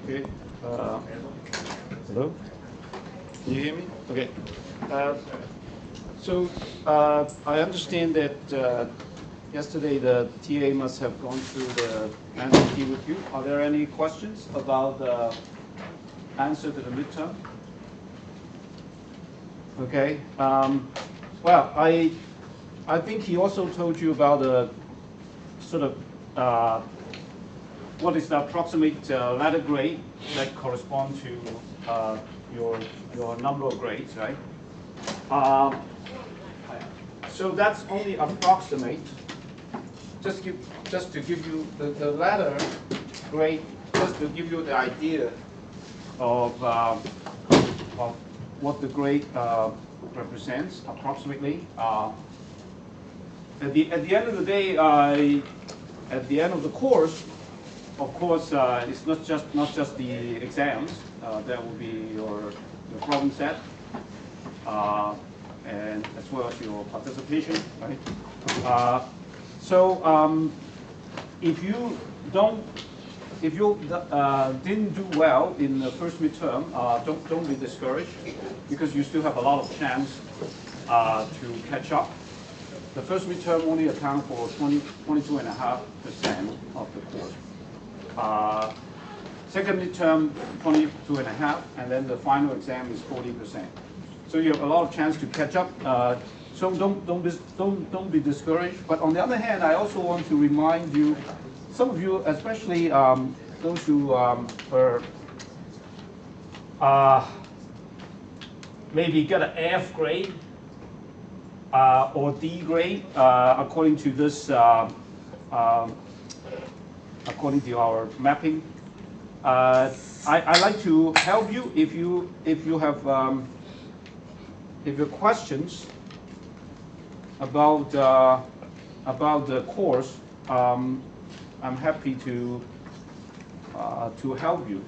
Okay. Hello? Can you hear me? Okay. I understand that yesterday the TA must have gone through the answer key with you. Are there any questions about the answer to the midterm? Okay. Well, I think he also told you about the sort of what is the approximate letter grade that correspond to your number of grades, right? So that's only approximate. Just to give you the letter grade, just to give you the idea of what the grade represents approximately. At the end of the day, at the end of the course, of course, it's not just the exams. There will be your problem set, and as well as your participation, right? If you didn't do well in the first midterm, don't be discouraged, because you still have a lot of chance to catch up. The first midterm only accounts for 22.5% of the course. Second midterm, 22.5%, and then the final exam is 40%. So you have a lot of chance to catch up. So don't be discouraged. But on the other hand, I also want to remind you, some of you, especially those who maybe get an F grade or D grade according to this, according to our mapping. I like to help you if you have questions about the course. I'm happy to help you.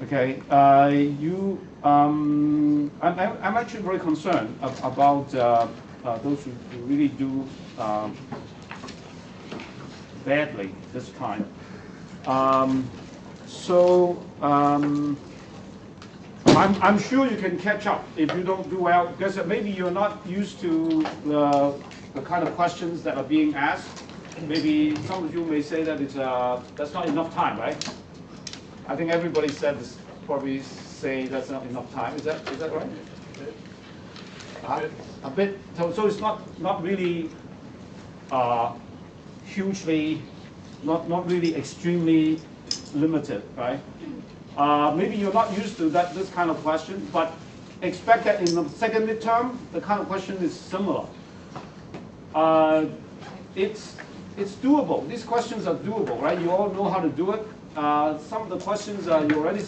Okay, I'm actually very concerned about those who really do badly this time. I'm sure you can catch up if you don't do well, because maybe you're not used to the kind of questions that are being asked. Maybe some of you may say that that's not enough time, right? I think everybody said this, probably say that's not enough time. Is that right? A bit. So it's not really hugely, not really extremely limited, right? Maybe you're not used to this kind of question, but expect that in the second midterm, the kind of question is similar. It's doable. These questions are doable, right? You all know how to do it. Some of the questions you already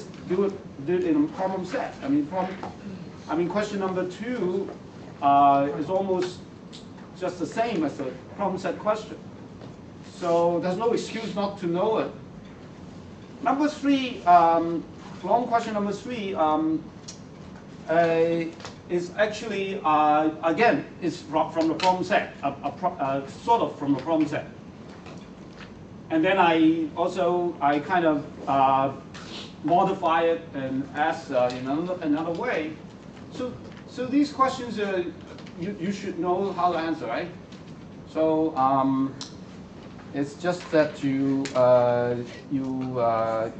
did in problem set. I mean, question number 2 is almost just the same as the problem set question. So there's no excuse not to know it. Number 3, long question number 3 is actually, again, is from the problem set, sort of from the problem set. And then I kind of modify it and ask in another way. So these questions, you should know how to answer, right? So it's just that you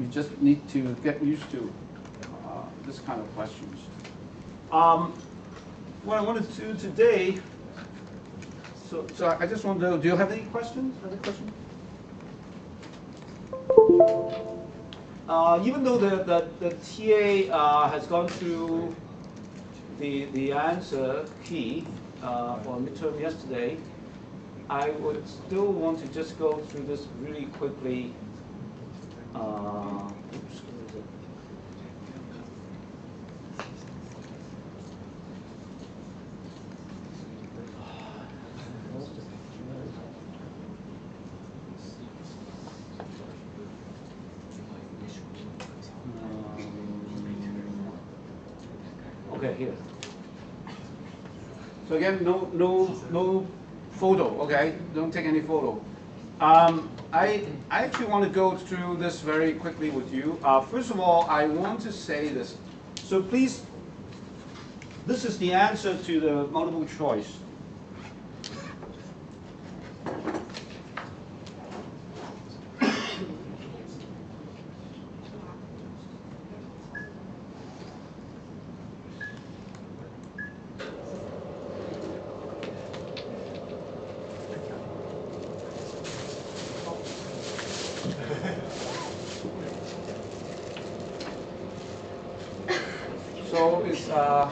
just need to get used to this kind of questions. What I wanted to do today. So I just want to know, do you have any questions? Even though the TA has gone through the answer key for midterm yesterday, I would still want to just go through this really quickly. Oops, where is it? Okay, here. So again, no photo, okay? Don't take any photo. I actually want to go through this very quickly with you. First of all, I want to say this. So please, this is the answer to the multiple choice. So it's okay.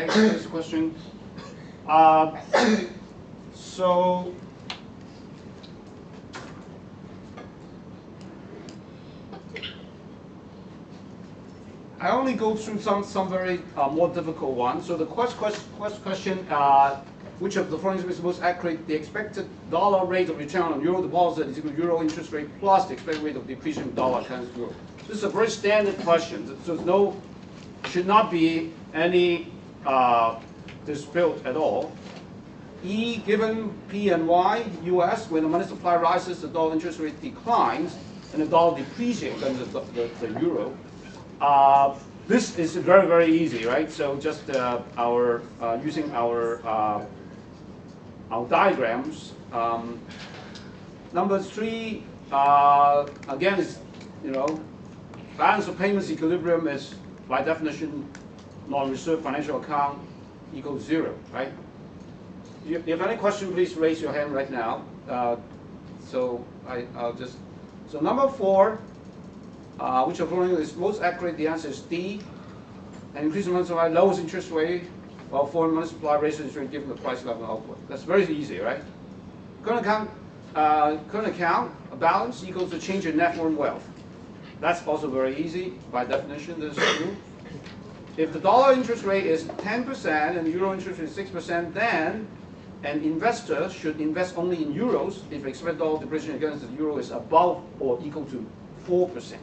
Next question. So I only go through some very more difficult ones. So the question, which of the following is most accurate? The expected dollar rate of return on euro deposit is equal to euro interest rate plus the expected rate of depreciation of dollar against euro. This is a very standard question. So should not be any dispute at all. E given P and Y, US, when the money supply rises, the dollar interest rate declines, and the dollar depreciates against the euro. This is very, very easy, right? So just using our diagrams. Number 3, again, is balance of payments equilibrium is by definition non-reserve financial account equals 0, right? If you have any question, please raise your hand right now. So number 4. Which of the following is most accurate? The answer is D. And increase the money supply lowers interest rate, while foreign money supply raises interest rate given the price level output. That's very easy, right? Current account a balance equals the change in net foreign wealth. That's also very easy. By definition, this is true. If the dollar interest rate is 10% and the euro interest rate is 6%, then an investor should invest only in euros if expected dollar depreciation against the euro is above or equal to 4%.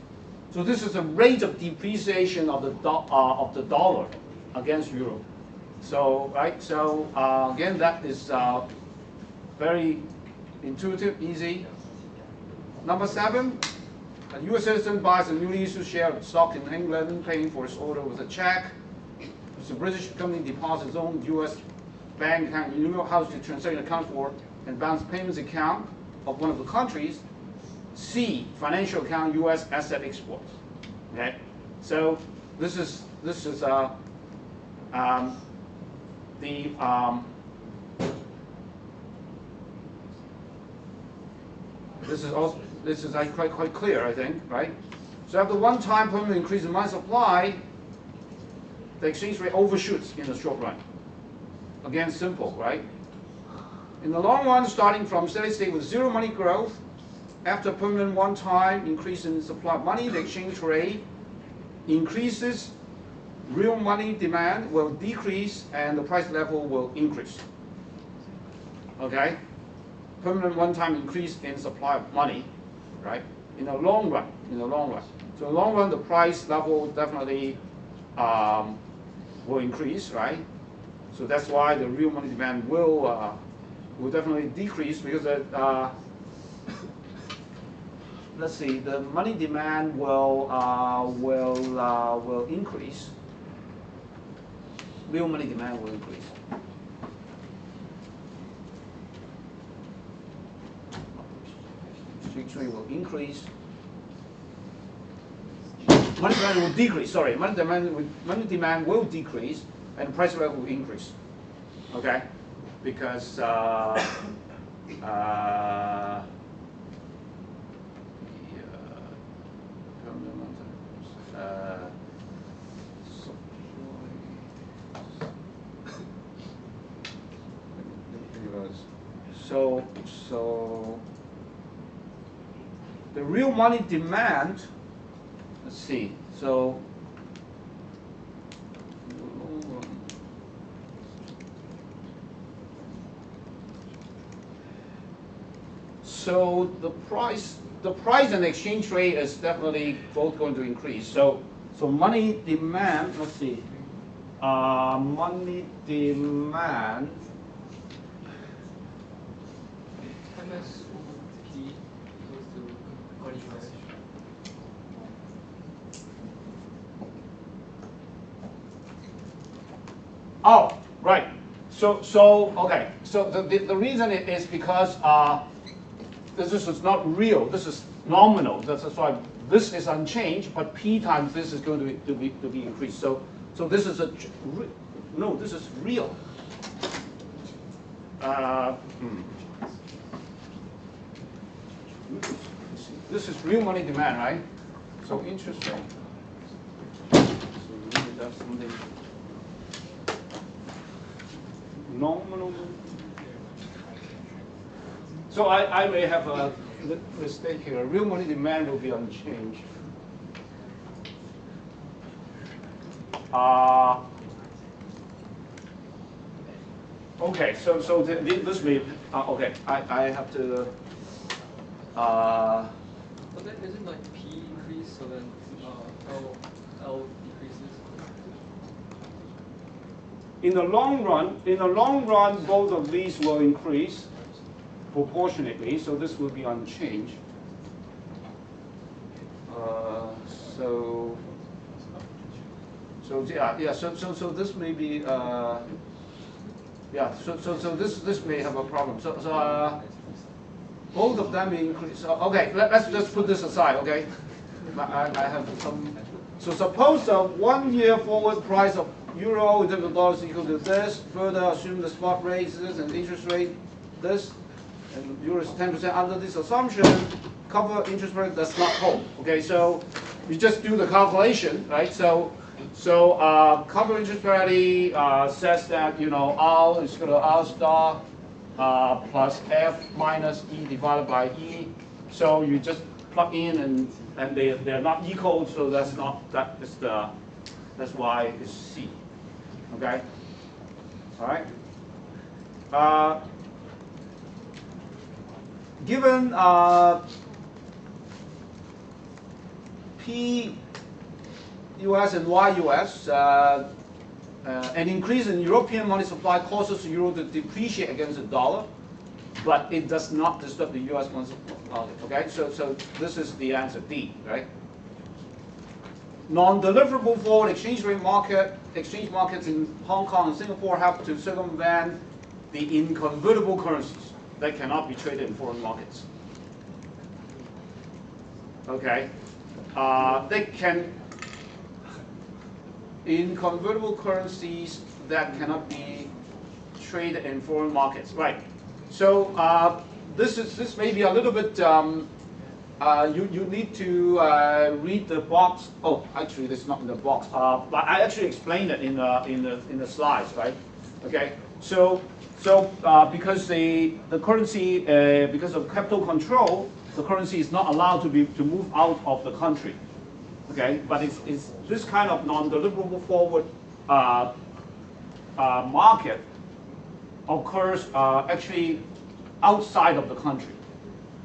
So this is a rate of depreciation of the dollar against euro. So again, that is very intuitive, easy. Number 7, a U.S. citizen buys a newly issued share of stock in England, paying for its order with a check. So British company deposits its own U.S. bank account in New York House to transaction account for and balance payments account of one of the countries. C, financial account, U.S. asset exports. Okay, so this is this is quite clear, I think, right? So after one-time permanent increase in money supply, the exchange rate overshoots in the short run. Again, simple, right? In the long run, starting from steady state with zero money growth, after permanent one-time increase in supply of money, the exchange rate increases, real money demand will decrease, and the price level will increase. Okay? Permanent one-time increase in supply of money, right? In the long run. So in the long run, the price level definitely will increase, right? So that's why the real money demand will definitely decrease because let's see, the money demand will increase. Real money demand will increase. Exchange rate will increase. Money demand will decrease. Sorry, money demand will decrease, and the price level will increase. Okay, because so the real money demand, let's see, so So the price and exchange rate is definitely both going to increase. So money demand, let's see, money demand. MSP equals to money demand. Oh, right. So okay. So the reason is because this is not real. This is nominal. That's why this is unchanged, but P times this is going to be increased. So this is no, this is real. This is real money demand, right? So interest rate. So maybe that's something nominal. So I may have a mistake here. Real money demand will be unchanged. Okay, so this may okay. I have to. But then isn't like P increase, so then L decreases? In the long run, both of these will increase proportionately. So this will be unchanged. So yeah. So this may be yeah. So this may have a problem. So both of them increase. Okay, let's just put this aside. Okay, I have some. So suppose the 1 year forward price of euro in terms of dollars equal to this. Further assume the spot rate is this and the interest rate this, and euro is 10%. Under this assumption, cover interest rate does not hold. Okay, so you just do the calculation, right? So cover interest rate says that R is going to R star plus F minus E divided by E. So you just plug in and they're not equal, so that's why it's C. Okay? All right. Given P US and Y US, an increase in European money supply causes the euro to depreciate against the dollar, but it does not disturb the US money supply. Okay, so this is the answer, D, right? Non-deliverable forward exchange markets in Hong Kong and Singapore have to circumvent the inconvertible currencies that cannot be traded in foreign markets. Okay, they can. Inconvertible currencies that cannot be traded in foreign markets, right? So this may be a little bit. You need to read the box. Oh, actually, this is not in the box. But I actually explained it in the slides, right? Okay. So because the currency because of capital control, the currency is not allowed to move out of the country. Okay, but it's this kind of non-deliverable forward market occurs actually outside of the country.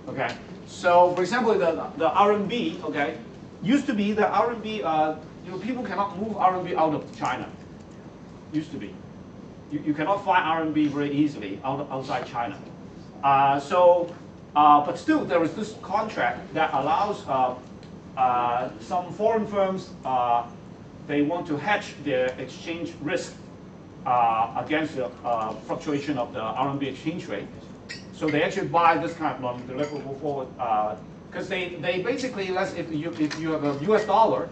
Okay, so for example, the RMB, okay, used to be the RMB. People cannot move RMB out of China. Used to be, you cannot find RMB very easily outside China. But still, there is this contract that allows. Some foreign firms, they want to hedge their exchange risk against the fluctuation of the RMB exchange rate. So they actually buy this kind of non-deliverable forward because they basically, if you have a US dollar,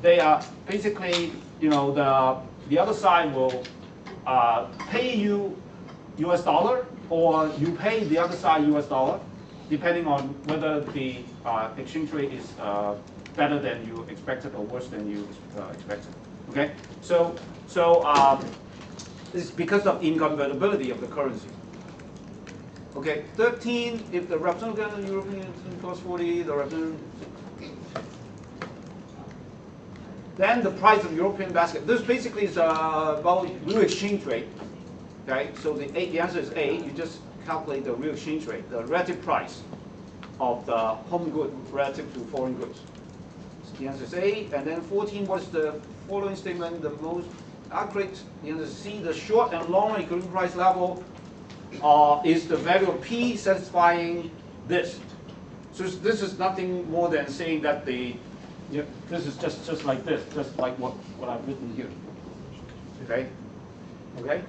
they are basically, the other side will pay you US dollar, or you pay the other side US dollar, depending on whether the exchange rate is better than you expected or worse than you expected. Okay, so it's because of inconvertibility of the currency. Okay, 13. If the representative European costs 40, the representative. Then the price of European basket. This basically is about real exchange rate. Okay, so the answer is A. You just calculate the real exchange rate, the relative price of the home good relative to foreign goods. So the answer is A. And then 14, what's the following statement the most accurate? The answer is C. The short and long equilibrium price level is the value of P satisfying this. So this is nothing more than saying that this is just like this, just like what I've written here. Okay? Okay?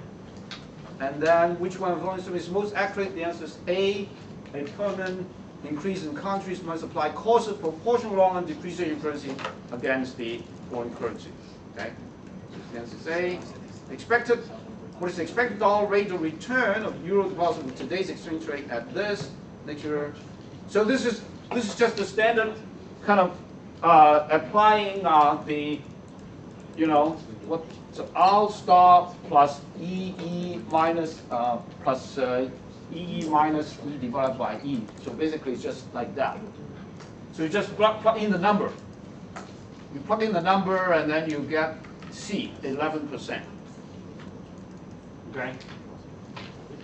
And then which one of the following is most accurate? The answer is A. A permanent increase in countries multiply causes proportional long and depreciation currency against the foreign currency. Okay? So the answer is A. Expected. What is the expected dollar rate of return of euro deposit with today's exchange rate at this next year? So this is just the standard kind of applying the what so R star plus EE minus plus EE minus E divided by E. So basically it's just like that. So you just plug in the number. You plug in the number and then you get C, 11%. Okay?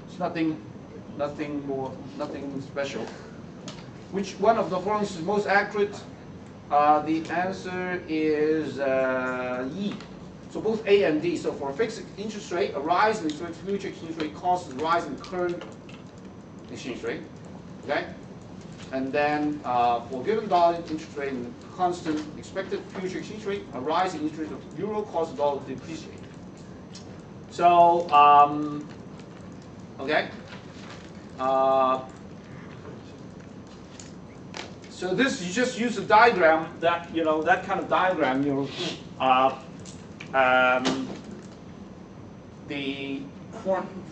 It's nothing more, nothing special. Which one of the following is most accurate? The answer is E. So both A and D. So for a fixed interest rate, a rise in the future exchange rate causes a rise in current exchange rate. Okay? And then for a given dollar interest rate and constant expected future exchange rate, a rise in interest rate of euro causes the dollar to depreciate. So, okay. So this, you just use a diagram that, that kind of diagram, the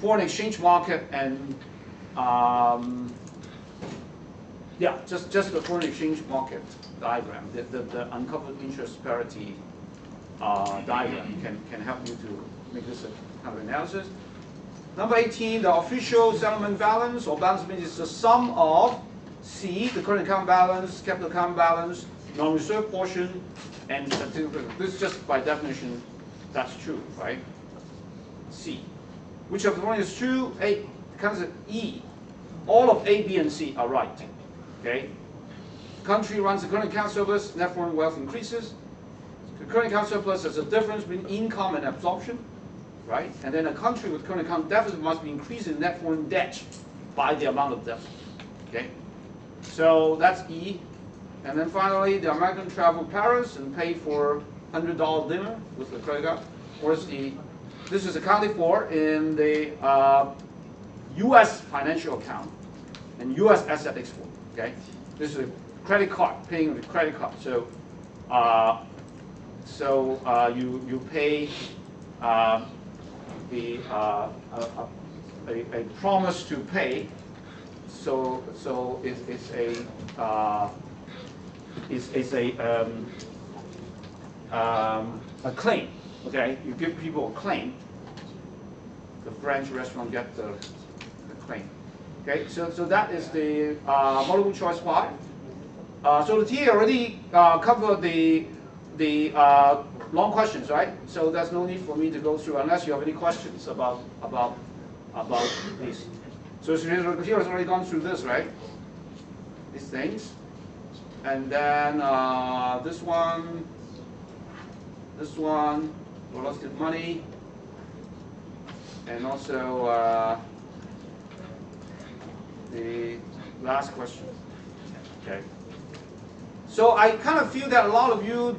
foreign exchange market and, yeah, just the foreign exchange market diagram, the uncovered interest parity diagram can help you to make this a kind of analysis. Number 18, the official settlement balance or balance means is the sum of C, the current account balance, capital account balance, non-reserve portion, and this is just by definition, that's true, right? C. Which of the following is true? A, comes at E. All of A, B, and C are right. Okay? Country runs the current account surplus, net foreign wealth increases. The current account surplus is a difference between income and absorption, right? And then a country with current account deficit must be increasing net foreign debt by the amount of deficit. Okay? So that's E. And then finally, the American traveled Paris and paid for $100 dinner with the credit card. Whereas this is accounted for in the U.S. financial account and U.S. asset export. Okay, this is a credit card, paying with credit card. So, you pay a promise to pay. So it's a claim. Okay, you give people a claim. The French restaurant get the claim. Okay, so that is the multiple choice part. So the TA already covered the long questions, right? So there's no need for me to go through unless you have any questions about these. So here has already gone through this, right? These things, and then this one, velocity money, and also the last question. Okay. So I kind of feel that a lot of you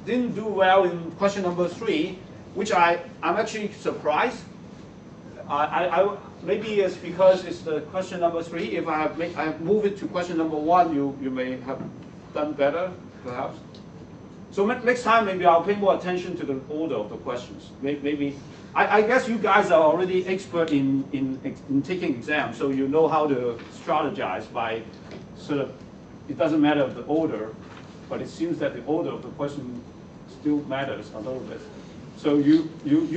didn't do well in question number 3, which I'm actually surprised. Maybe it's because it's the question number 3. If I have moved it to question number 1, you may have done better, perhaps. So next time, maybe I'll pay more attention to the order of the questions. Maybe I guess you guys are already expert in taking exams, so you know how to strategize by sort of. It doesn't matter the order, but it seems that the order of the question still matters a little bit. So you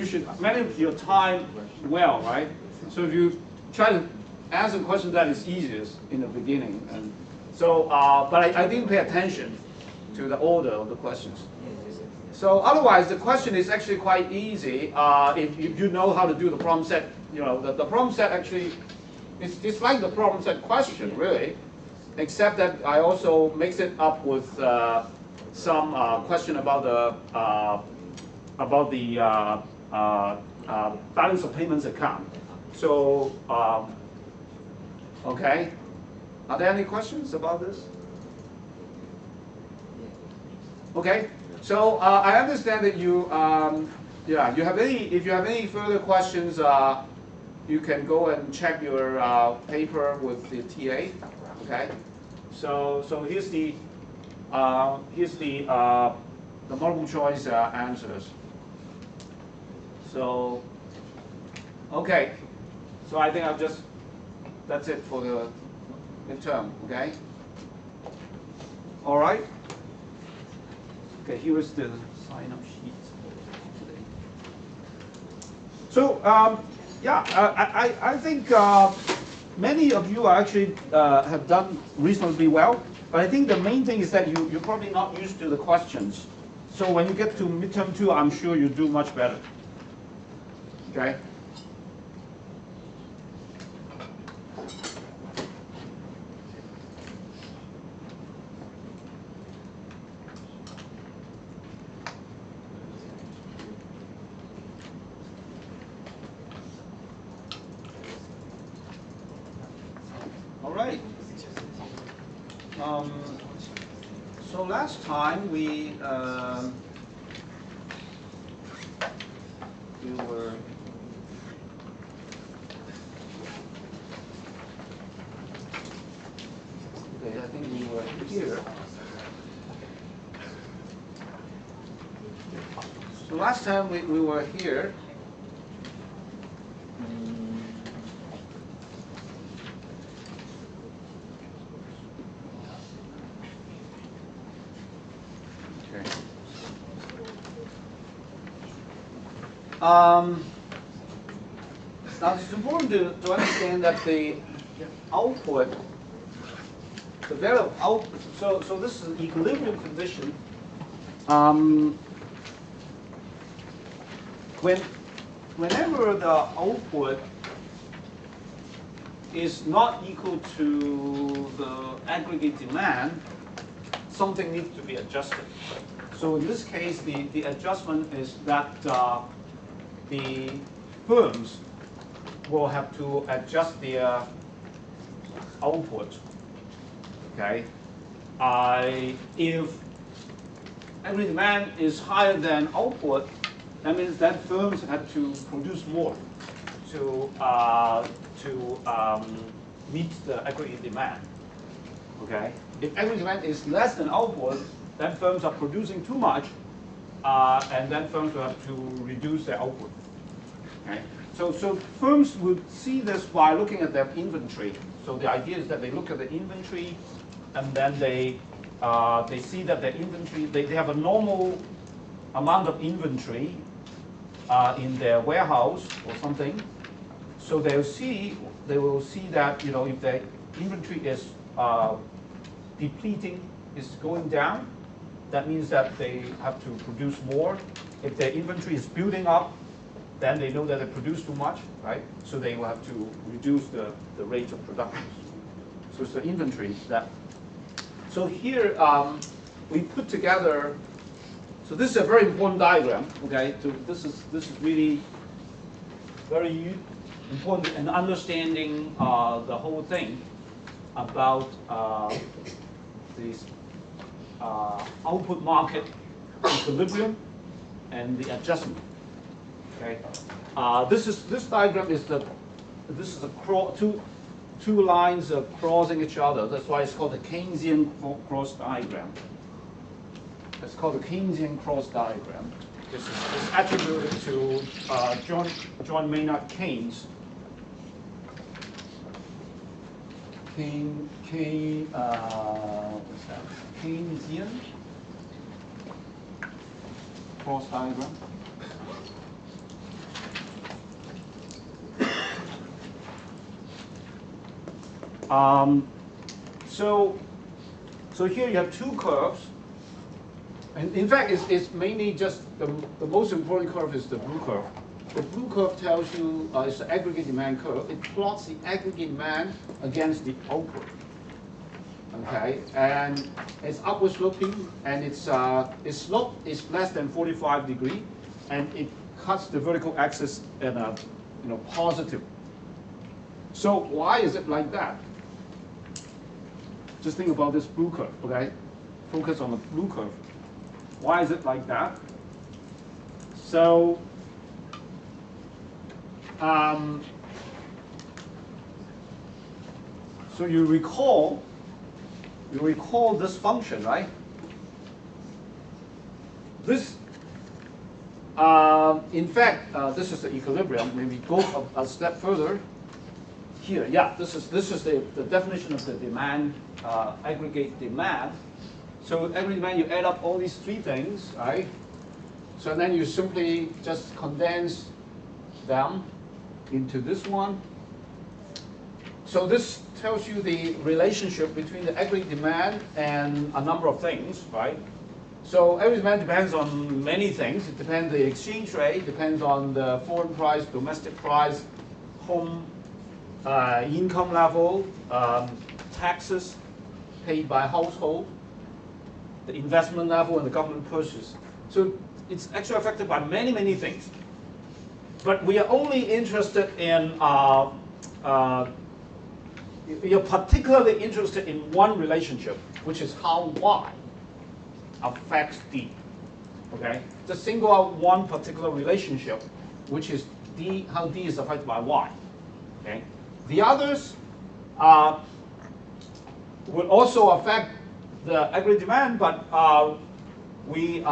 should manage your time well, right? So if you try to answer the question that is easiest in the beginning, and so but I didn't pay attention to the order of the questions. So otherwise, the question is actually quite easy if you know how to do the problem set. The problem set actually It's like the problem set question, really, except that I also mix it up with some question about the balance of payments account. So, okay. Are there any questions about this? Okay. So I understand that you, yeah, you have any. If you have any further questions, you can go and check your paper with the TA. Okay. So here's the multiple choice answers. So okay. So I think that's it for the midterm. Okay. All right. Okay, here is the sign-up sheet today. So, yeah, I think many of you actually have done reasonably well, but I think the main thing is that you're probably not used to the questions. So when you get to midterm 2, I'm sure you do much better. Okay? So last time we were okay. I think we were here. So last time we were here. Now it's important to understand that the output, the value of output, so this is an equilibrium condition. Whenever the output is not equal to the aggregate demand, something needs to be adjusted. So in this case, the adjustment is that the firms will have to adjust their output. Okay, if aggregate demand is higher than output, that means that firms have to produce more to meet the aggregate demand. Okay, if aggregate demand is less than output, then firms are producing too much, and then firms will have to reduce their output. Okay? So firms would see this by looking at their inventory. So the idea is that they look at the inventory, and then they see that their inventory, they have a normal amount of inventory in their warehouse or something. So they will see that, you know, if their inventory is depleting, is going down, that means that they have to produce more. If their inventory is building up, then they know that they produce too much, right? So they will have to reduce the rate of production. So it's the inventory that. So here we put together. So this is a very important diagram. Okay, so this is really very important in understanding the whole thing about this output market equilibrium and the adjustment. Okay, this diagram is two lines crossing each other. That's why it's called the Keynesian cross diagram. It's called the Keynesian cross diagram. This is attributed to John Maynard Keynes. What's that? Keynesian cross diagram. So here you have two curves, and in fact, it's mainly just the most important curve is the blue curve. The blue curve tells you it's the aggregate demand curve. It plots the aggregate demand against the output. Okay, and it's upward sloping, and its slope is less than 45 degrees, and it cuts the vertical axis in a positive. So why is it like that? Just think about this blue curve. Okay, focus on the blue curve. Why is it like that? So so you recall this function, right? This, in fact, this is the equilibrium. Maybe go a step further. Here, yeah, this is the definition of the demand, aggregate demand. So aggregate demand, you add up all these three things, right? So then you simply just condense them into this one. So this tells you the relationship between the aggregate demand and a number of things, right? So aggregate demand depends on many things. It depends on the exchange rate, depends on the foreign price, domestic price, home income level, taxes paid by household, the investment level, and the government purchase. So it's actually affected by many, many things. But we are only interested in you're particularly interested in one relationship, which is how Y affects D. Okay? Just single out one particular relationship, which is D, how D is affected by Y. Okay? The others would also affect the aggregate demand, but we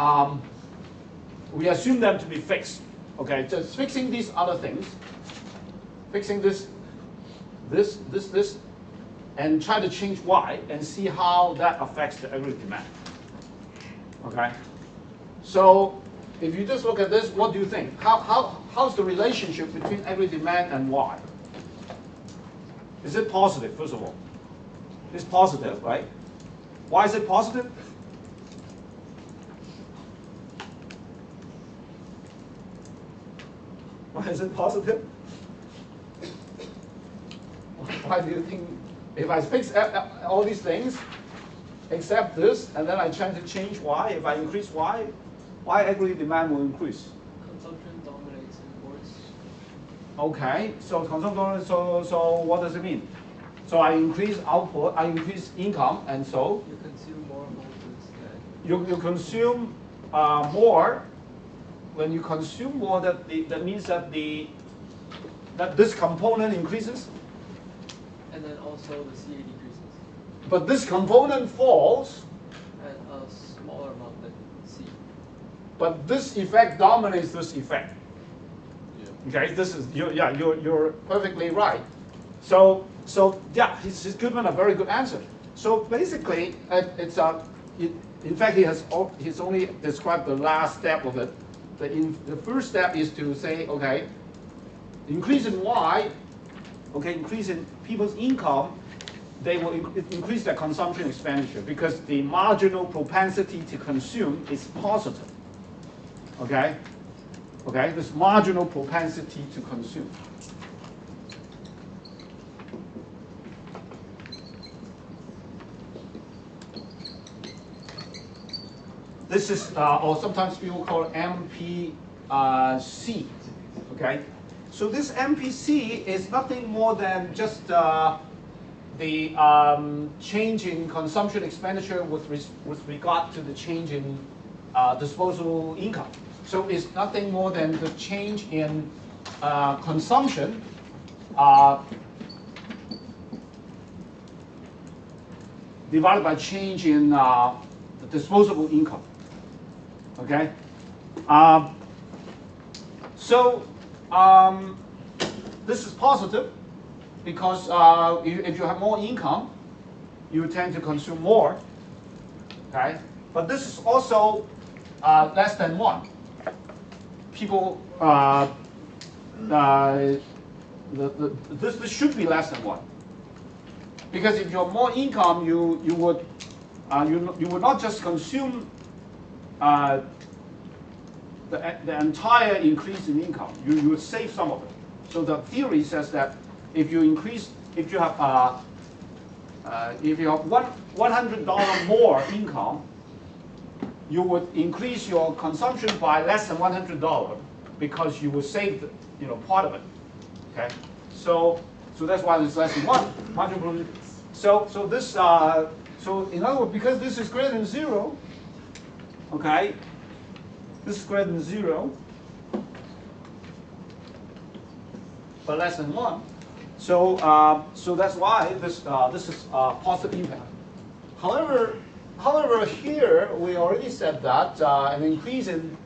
assume them to be fixed. Okay? Just fixing these other things, fixing this, and try to change Y and see how that affects the aggregate demand. Okay? So if you just look at this, what do you think? How's the relationship between aggregate demand and Y? Is it positive, first of all? It's positive, right? Why is it positive? Why is it positive? Why do you think, if I fix all these things, except this, and then I try to change Y, if I increase Y, aggregate demand will increase? Consumption dominates imports. Okay, so consumption dominates, so what does it mean? So I increase output, I increase income, and so? You consume more goods. You consume more. When you consume more, that means that this component increases? And then also the CA decreases. But this component falls. At a smaller amount than C. But this effect dominates this effect. Yeah. Okay, this is you're perfectly right. So yeah, he's given a very good answer. So basically, in fact he's only described the last step of it. The first step is to say, okay, increase in Y, okay, increase in people's income, they will increase their consumption expenditure because the marginal propensity to consume is positive. Okay? Okay, this marginal propensity to consume. This is, or sometimes people call it MPC. Okay? So this MPC is nothing more than just the change in consumption expenditure with regard to the change in disposable income. So it's nothing more than the change in consumption divided by change in disposable income. Okay? This is positive because if you have more income, you tend to consume more. Okay? But this is also less than 1. People, this should be less than 1. Because if you have more income, you would not just consume the entire increase in income. You would save some of it. So the theory says that if you have $100 more income, you would increase your consumption by less than $100 because you would save part of it. Okay, so that's why it's less than 1 marginal. So in other words, because this is greater than 0, okay, this is greater than 0, but less than 1. So that's why this is positive impact. However, here we already said that an increase in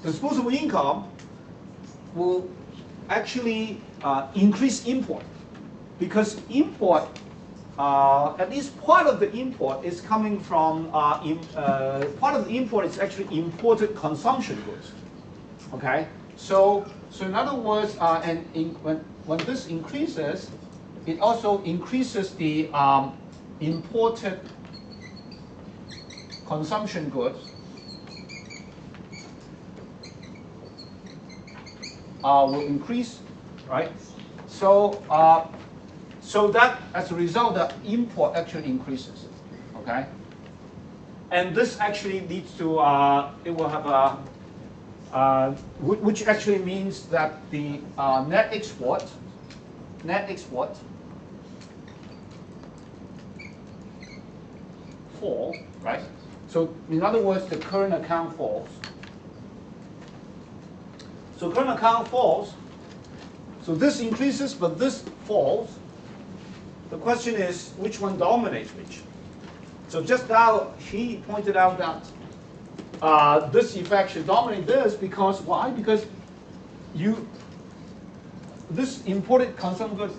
disposable income will actually increase import, because import, at least part of the import is coming from part of the import is actually imported consumption goods. Okay, so in other words, when this increases, it also increases the imported consumption goods will increase, right? So that as a result, the import actually increases, okay? And this actually leads to it will have a which actually means that the net export fall, right? So in other words, the current account falls. So current account falls. So this increases, but this falls. The question is, which one dominates which? So just now, he pointed out that this effect should dominate this because why? Because this imported consumer goods,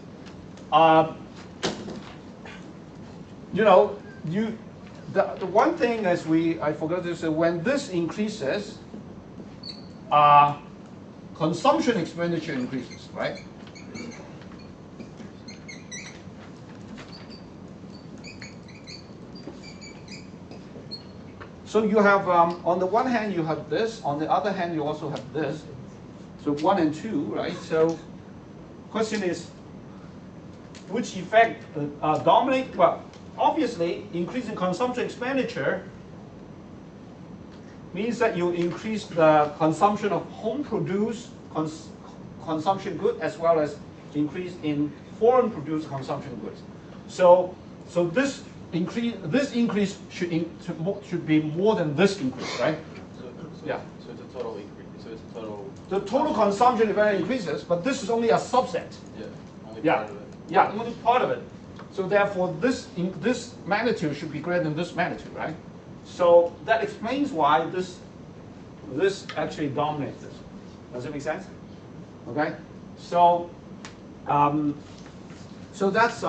the one thing I forgot to say, when this increases, consumption expenditure increases, right? So you have, on the one hand, you have this. On the other hand, you also have this. So 1 and 2, right? So question is, which effect dominate? Well, obviously, increasing consumption expenditure means that you increase the consumption of home-produced consumption goods as well as increase in foreign-produced consumption goods. So this increase should be more than this increase, right? Yeah. So it's a total increase. So it's a total. The total consumption eventually increases, but this is only a subset. Yeah. Only Yeah. part of it. Yeah, only part of it. So therefore, this magnitude should be greater than this magnitude, right? So that explains why this actually dominates this. Does it make sense? Okay. So that's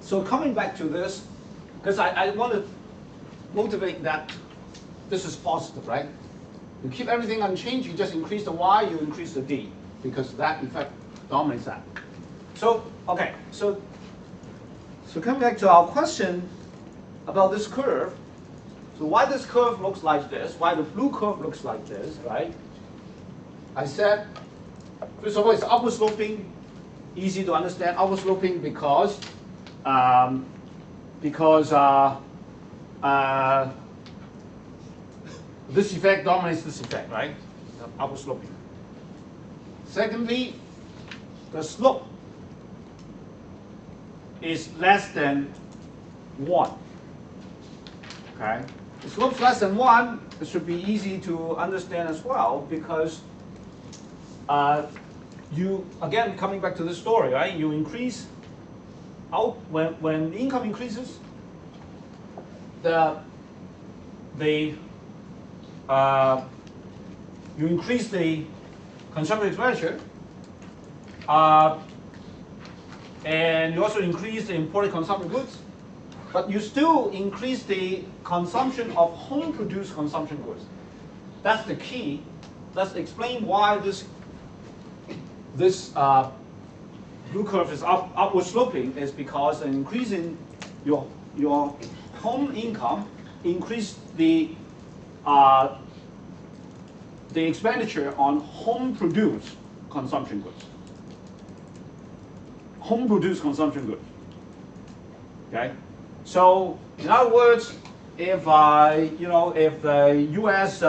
So coming back to this, because I want to motivate that this is positive, right? You keep everything unchanged, you just increase the y, you increase the d, because that effect dominates that. So, okay, so coming back to our question about this curve, so why this curve looks like this, why the blue curve looks like this, right? I said, first of all, it's upward sloping, easy to understand, upward sloping because this effect dominates this effect, right? Upward sloping. Secondly, the slope is less than 1. Okay? The slope is less than 1, it should be easy to understand as well because again, coming back to this story, right? You increase out when the income increases, you increase the consumption expenditure, and you also increase the imported consumption goods, but you still increase the consumption of home-produced consumption goods. That's the key. Let's explain why this blue curve is upward sloping is because an increase in your home income increase the expenditure on home produced consumption goods. Home produced consumption goods. Okay, so in other words, if if the U.S.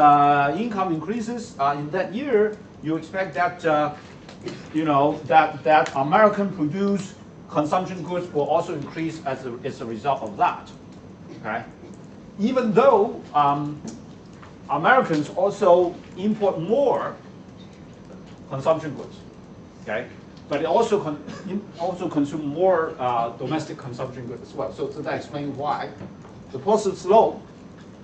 Income increases in that year, you expect that that American produced consumption goods will also increase as a result of that. Okay, even though Americans also import more consumption goods. Okay. But it also consume more domestic consumption goods as well. So that explains why the positive slope,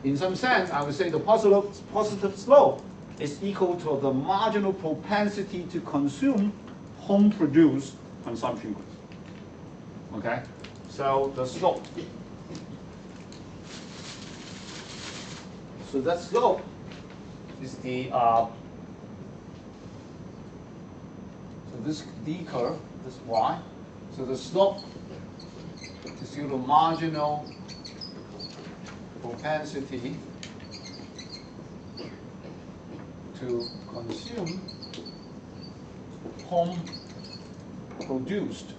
in some sense, I would say the positive slope is equal to the marginal propensity to consume home-produced consumption goods. Okay, so the slope. So that slope is the this D curve, this Y. So the slope is due to marginal propensity to consume home produced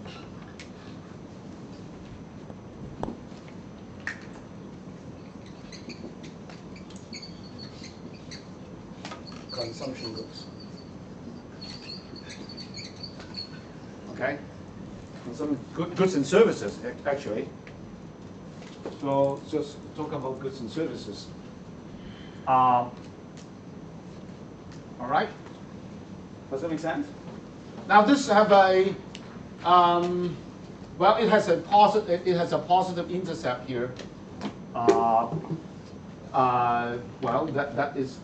consumption goods. Okay, some goods and services actually. So just talk about goods and services. All right, does that make sense? Now this have a well, it has a positive intercept here. Well, that is.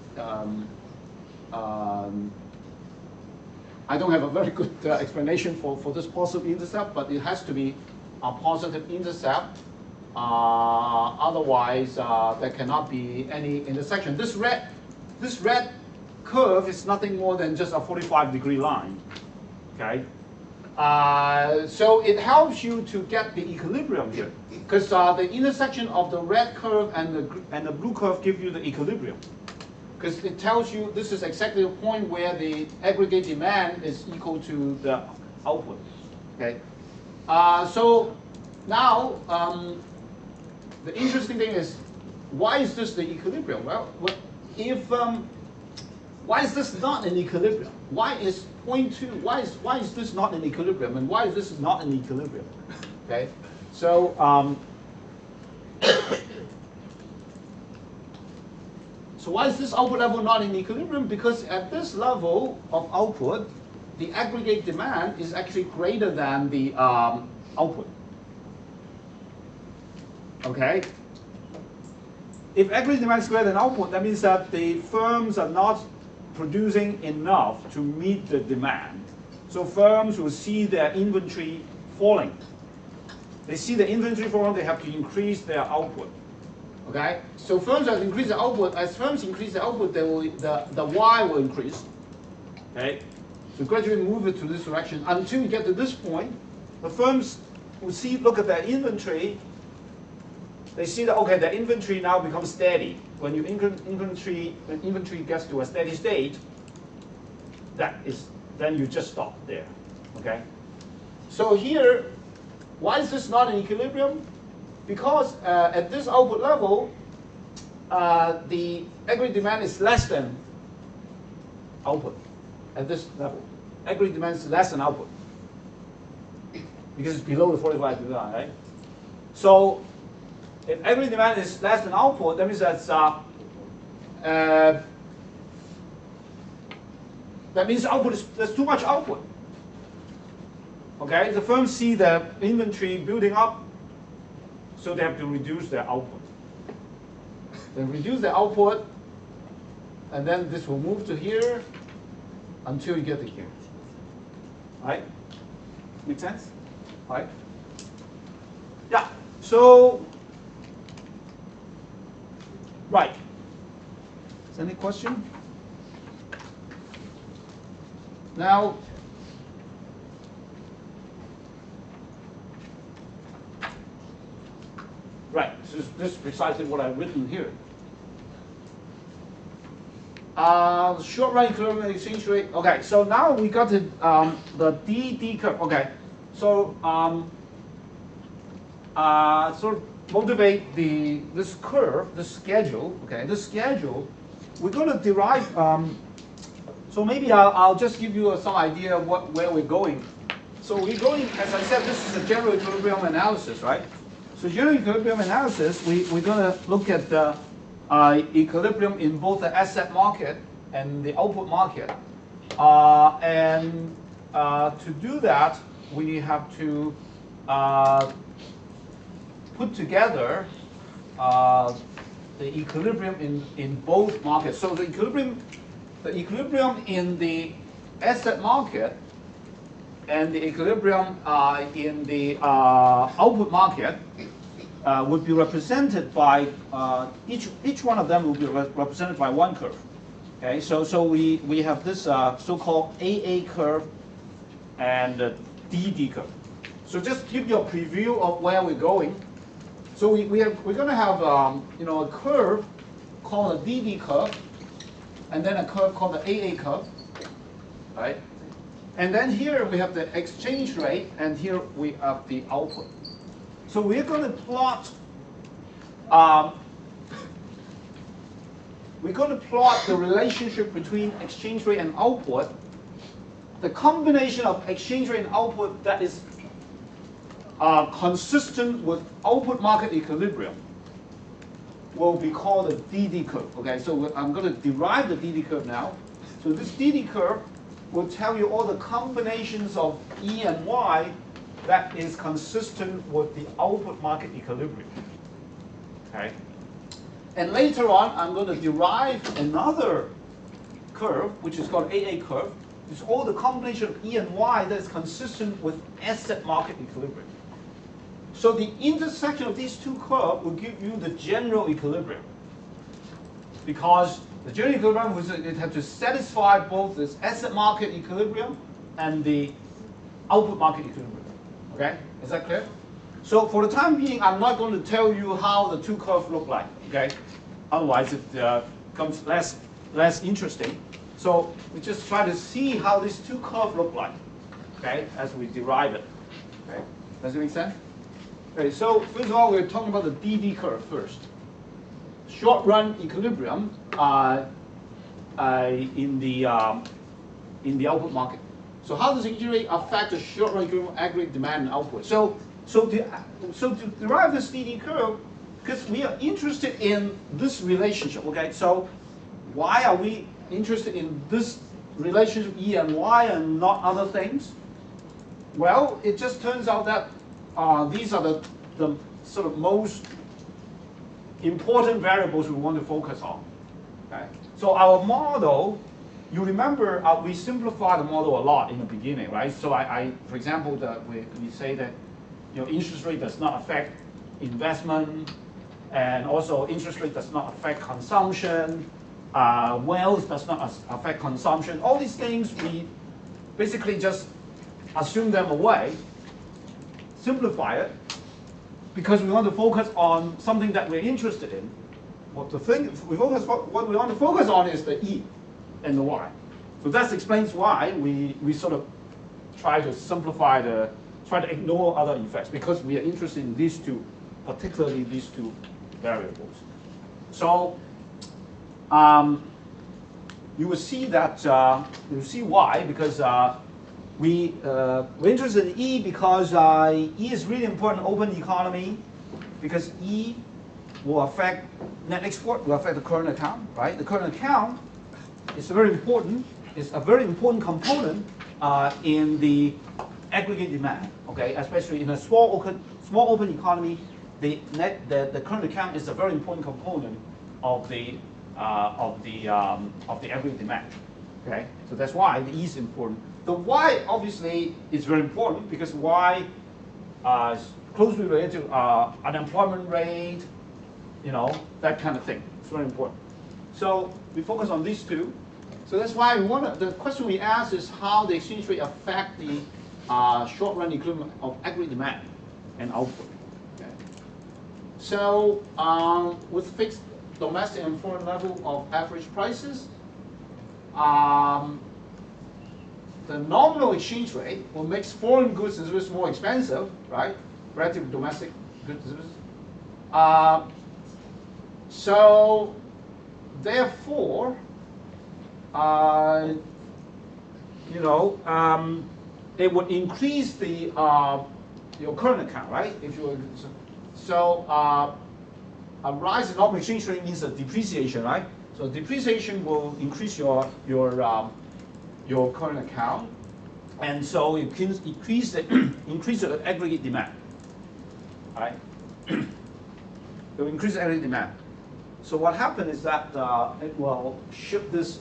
I don't have a very good explanation for this positive intercept, but it has to be a positive intercept. Otherwise, there cannot be any intersection. This red curve is nothing more than just a 45-degree line. Okay, so it helps you to get the equilibrium here, because the intersection of the red curve and the blue curve give you the equilibrium. Because it tells you this is exactly the point where the aggregate demand is equal to the output. Okay, so now the interesting thing is, why is this the equilibrium? Well, if why is this not an equilibrium? Why is 0.2? Why is this not an equilibrium? And why is this not an equilibrium? Okay, so. So why is this output level not in equilibrium? Because at this level of output, the aggregate demand is actually greater than the output. Okay? If aggregate demand is greater than output, that means that the firms are not producing enough to meet the demand. So firms will see their inventory falling. They see the inventory falling, they have to increase their output. Okay, so firms have increased the output. As firms increase the output, the Y will increase. Okay, so gradually move it to this direction until you get to this point. The firms will look at their inventory. They see that okay, the inventory now becomes steady. When inventory gets to a steady state, then you just stop there. Okay, so here, why is this not in equilibrium? Because at this output level, the aggregate demand is less than output. At this level, aggregate demand is less than output because it's below the 45 degree line, right? So if aggregate demand is less than output, that means that's there's too much output. Okay, the firms see the inventory building up. So they have to reduce their output. They reduce their output, and then this will move to here until you get to here. Right? Make sense? Right? Yeah. So, right. Is there any question? Right, this is precisely what I've written here. Short run equilibrium exchange rate. Okay, so now we got the DD curve. Okay, so sort of motivate this curve, this schedule. Okay, this schedule, we're going to derive. So maybe I'll just give you some idea of where we're going. So we're going, as I said, this is a general equilibrium analysis, right? So general equilibrium analysis, we're going to look at the equilibrium in both the asset market and the output market. To do that, we have to put together the equilibrium in both markets. So the equilibrium in the asset market and the equilibrium in the output market would be represented by each one of them will be represented by one curve. Okay, so we have this so-called AA curve and DD curve. So just give you a preview of where we're going. So we're going to have a curve called a DD curve, and then a curve called the AA curve, right? And then here we have the exchange rate, and here we have the output. So we're going to plot. We're going to plot the relationship between exchange rate and output. The combination of exchange rate and output that is consistent with output market equilibrium will be called the DD curve. Okay, so I'm going to derive the DD curve now. So this DD curve will tell you all the combinations of E and Y that is consistent with the output market equilibrium. Okay, and later on I'm going to derive another curve which is called AA curve. It's all the combination of E and Y that is consistent with asset market equilibrium. So the intersection of these two curves will give you the general equilibrium, because the general equilibrium it has to satisfy both this asset market equilibrium and the output market equilibrium. Okay, is that clear? So for the time being, I'm not going to tell you how the two curves look like. Okay, otherwise it becomes less interesting. So we just try to see how these two curves look like. Okay, as we derive it. Okay, does it make sense? Okay, so first of all, we're talking about the DD curve first. Short run equilibrium in the output market. So how does exchange rate affect the short run equilibrium aggregate demand and output? So to derive this DD curve, because we are interested in this relationship. Okay, so why are we interested in this relationship E and Y and not other things? Well, it just turns out that these are the sort of most important variables we want to focus on. Okay? So our model, you remember we simplify the model a lot in the beginning, right? So for example, we say that interest rate does not affect investment, and also interest rate does not affect consumption, wealth does not affect consumption. All these things we basically just assume them away, simplify it, because we want to focus on something that we're interested in. What we want to focus on is the E and the Y. So that explains why we sort of try to simplify try to ignore other effects, because we are interested in these two, particularly these two variables. So you will see that you will see why, because we're interested in E because E is really important in open economy, because E will affect net export, will affect the current account, right? The current account is very important. It's a very important component in the aggregate demand. Okay, especially in a small open economy, the current account is a very important component of the aggregate demand. Okay, so that's why the E is important. The Y obviously is very important, because Y is closely related to unemployment rate, that kind of thing. It's very important. So we focus on these two. So that's why the question we ask is how the exchange rate affect the short run equilibrium of aggregate demand and output. Okay. So with fixed domestic and foreign level of average prices, the nominal exchange rate will make foreign goods and services more expensive, right? Relative to domestic goods and services. So therefore, it would increase the your current account, right? If you so a rise in nominal exchange rate means a depreciation, right? So depreciation will increase your current account, and so it can increase the aggregate demand, right? It will increase the aggregate demand. So what happened is that it will shift this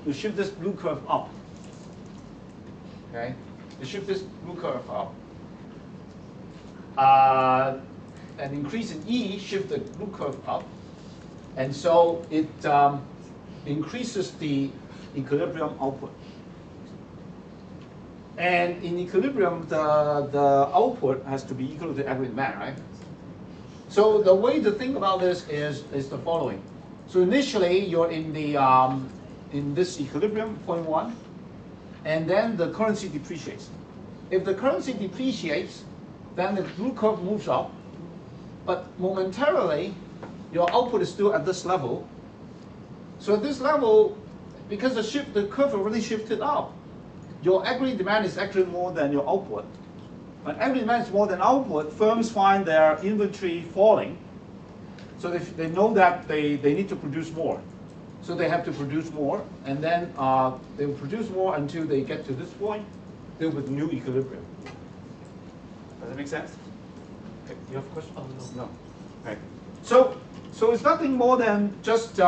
blue curve up. Okay, it shift this blue curve up. An increase in E shift the blue curve up, and so it increases the equilibrium output. And in equilibrium, the output has to be equal to the aggregate demand, right? So the way to think about this is the following. So initially, you're in the in this equilibrium, point 1, and then the currency depreciates. If the currency depreciates, then the blue curve moves up, but momentarily, your output is still at this level. So at this level, because the curve already shifted up, your aggregate demand is actually more than your output. When aggregate demand is more than output, firms find their inventory falling. So they know that they need to produce more. So they have to produce more, and then they will produce more until they get to this point, deal with new equilibrium. Does that make sense? Okay. You have a question? Oh, no. Okay. So it's nothing more than just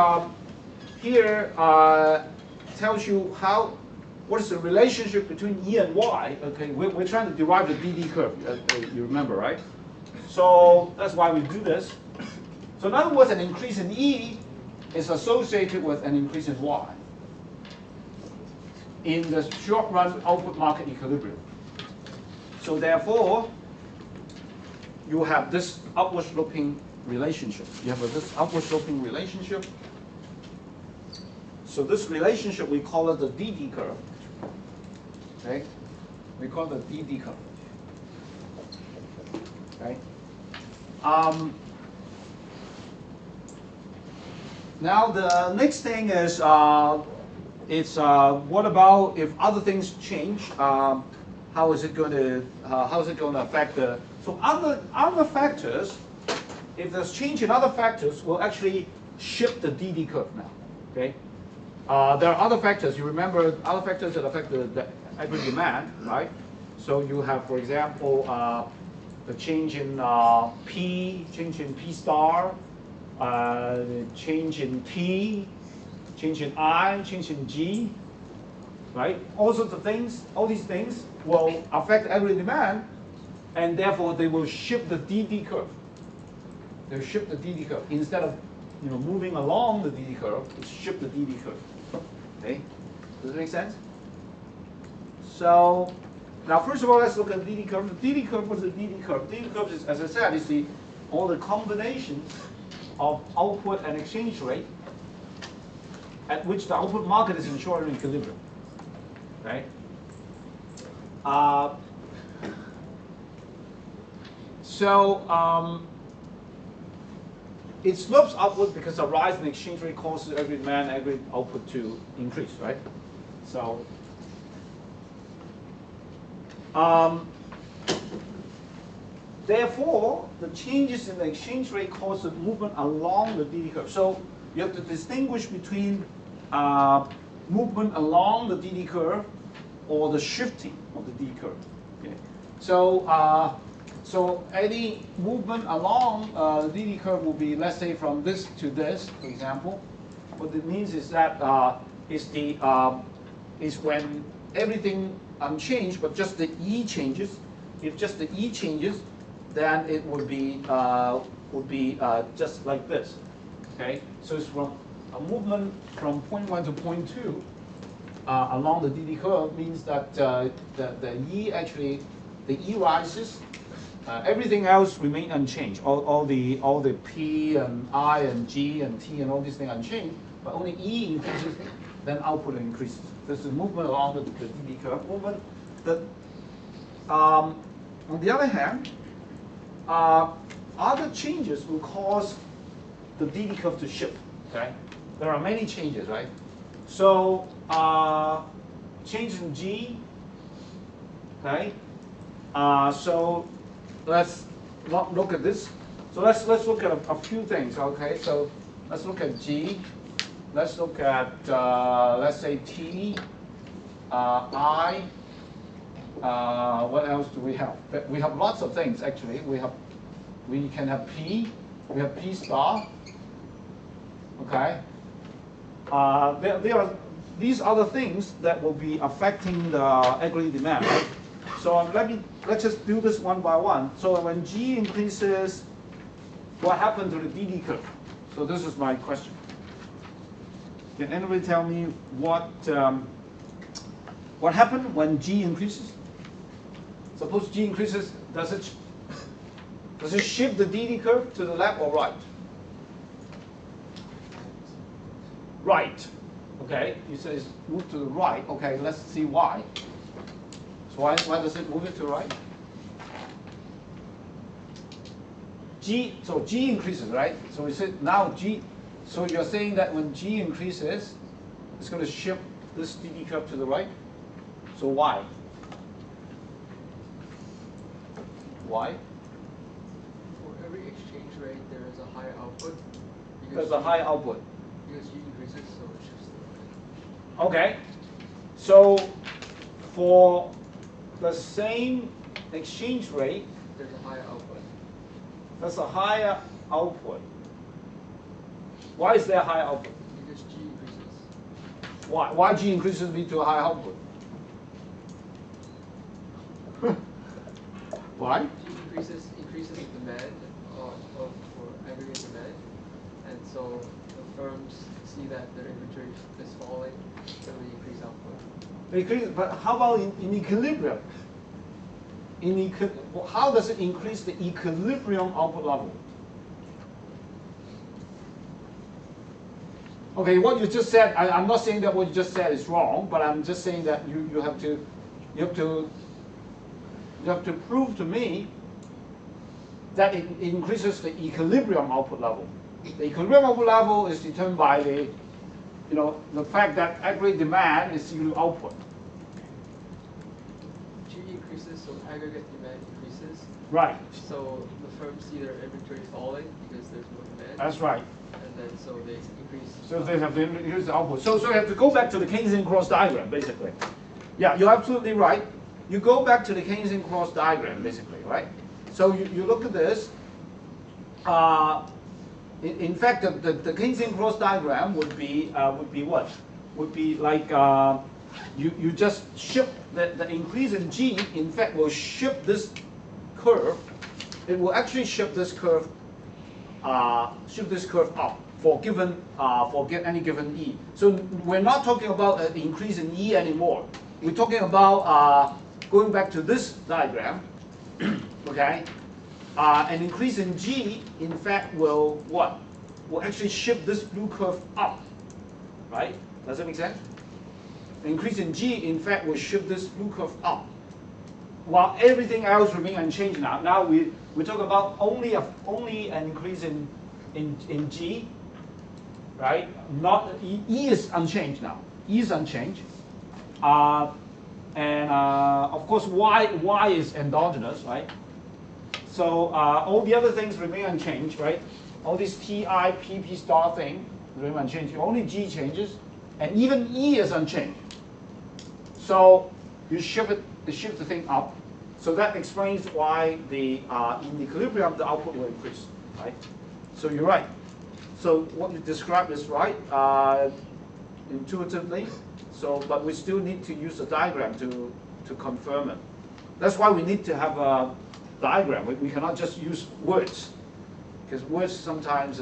here tells you what is the relationship between E and Y. Okay, we're trying to derive the DD curve. You remember, right? So that's why we do this. So in other words, an increase in E is associated with an increase in Y in the short-run output market equilibrium. So therefore, you have this upward sloping relationship. You have this upward sloping relationship. So this relationship, we call it the DD curve. Okay? We call it the DD curve. Okay? Now the next thing is what about if other things change? How is it going to affect the? So other factors, if there's change in other factors, will actually shift the DD curve now. Okay. There are other factors. You remember other factors that affect the aggregate demand, right? So you have, for example, the change in P, change in P star, change in T, change in I, change in G, right? All sorts of things, all these things will affect aggregate demand, and therefore they will shift the DD curve. They'll shift the DD curve. Instead of moving along the DD curve, it's shift the DD curve. Okay? Does it make sense? So now first of all, let's look at the DD curve. The DD curve, what is the DD curve? The DD curve is, as I said, is all the combinations of output and exchange rate at which the output market is in short-run equilibrium. Right? It slopes upward because a rise in exchange rate causes aggregate demand, aggregate output to increase, right? So, therefore, the changes in the exchange rate cause a movement along the DD curve. So you have to distinguish between movement along the DD curve or the shifting of the DD curve. Okay. So any movement along the DD curve will be, let's say, from this to this, for example. What it means is that is when everything unchanged, but just the E changes. If just the E changes, then it would be just like this. Okay, so it's from a movement from point 1 to point 2 along the DD curve means that the E rises, Everything else remain unchanged. All the P and I and G and T and all these things unchanged, but only E increases, then output increases. This is movement along the DD curve movement. On the other hand, other changes will cause the DD curve to shift. Okay, there are many changes, right? So change in G. Okay, so let's not look at this. So let's look at a few things. Okay, so let's look at G. Let's look at let's say T, I. What else do we have? We have lots of things actually. We can have P. We have P star. Okay. There are these other things that will be affecting the aggregate demand. Right? So let's just do this one by one. So when G increases, what happened to the DD curve? So this is my question. Can anybody tell me what happened when G increases? Suppose G increases, does it shift the DD curve to the left or right? Right. Okay. You say it's moved to the right. Okay. Let's see why. So why does it move it to the right? So G increases, right? So we said now G. So you're saying that when G increases, it's going to shift this DD curve to the right. So why? Why? For every exchange rate, there is a higher output. There's a higher output. Because G increases, so it shifts to the right. Okay. So for the same exchange rate, there's a higher output. there's a higher output. Why is there a higher output? Because G increases. Why G increases lead to a higher output? Why? G increases the demand for aggregate demand, and so the firms see that their inventory is falling, so they increase output. But how about in equilibrium? How does it increase the equilibrium output level? Okay, what you just said, I'm not saying that what you just said is wrong, but I'm just saying that you have to prove to me that it increases the equilibrium output level. The equilibrium output level is determined by the fact that aggregate demand is equal to output. G increases, so aggregate demand increases. Right. So the firms see their inventory falling because there's more demand. That's right. And then so they increase. So they have to increase the output. So you have to go back to the Keynesian cross diagram, basically. Yeah, you're absolutely right. You go back to the Keynesian cross diagram, basically, right? So you look at this. In fact, the Keynesian cross diagram would be what? Would be like you just shift the increase in G. In fact, will shift this curve. It will actually shift this curve. Shift this curve up for any given E. So we're not talking about an increase in E anymore. We're talking about going back to this diagram. Okay. An increase in G, in fact, will what? Will actually shift this blue curve up, right? Does that make sense? An increase in G, in fact, will shift this blue curve up, while everything else remains unchanged now. Now we talk about only an increase in G, right? Not E is unchanged now. E is unchanged, and of course Y is endogenous, right? So all the other things remain unchanged, right? All these Ti, PP star thing remain unchanged. Only G changes, and even E is unchanged. So you shift the thing up. So that explains why in equilibrium the output will increase, right? So you're right. So what you described is right intuitively. So, but we still need to use a diagram to confirm it. That's why we need to have a diagram. We cannot just use words, because words sometimes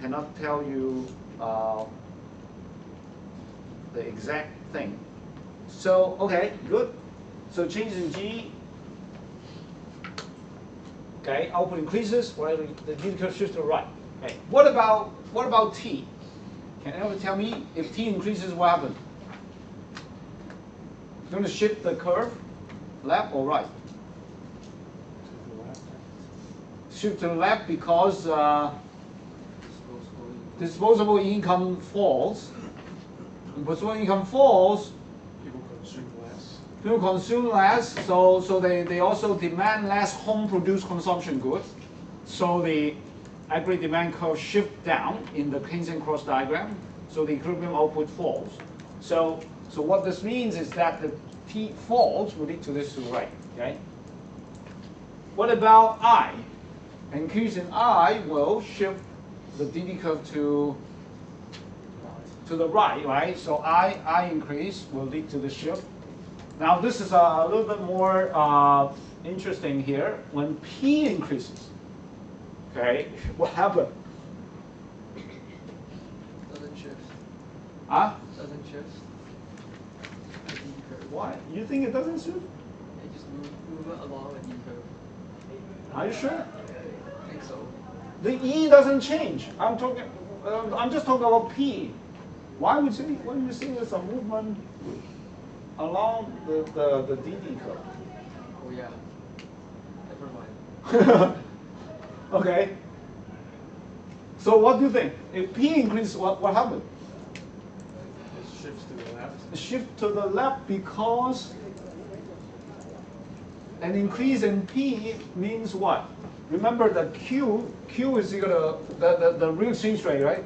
cannot tell you the exact thing. So okay, good. So change in G Okay, output increases, well, the Gini curve shifts to the right. Okay, what about t? Can anyone tell me if t increases, what happens? It's going to shift the curve left or right? Shift to the left because disposable income falls. When disposable income falls, people consume less, so they also demand less home-produced consumption goods. So the aggregate demand curve shifts down in the Keynesian cross diagram. So the equilibrium output falls. So what this means is that the T falls will lead to this to the right. Okay. What about I? Increase in I will shift the DD curve to the right, right? So I increase will lead to the shift. Now this is a little bit more interesting here. When P increases, okay, what happens? Doesn't shift. Huh? Doesn't shift. Why? You think it doesn't shift? It just move it along with E curve. Are you sure? I think so. The E doesn't change. I'm just talking about P. Why would you say there's a movement along the DD curve? Oh yeah. Never mind. Okay. So what do you think? If P increases, what happens? It shifts to the left. Shift to the left because an increase in P means what? Remember the Q is equal to the real exchange rate, right?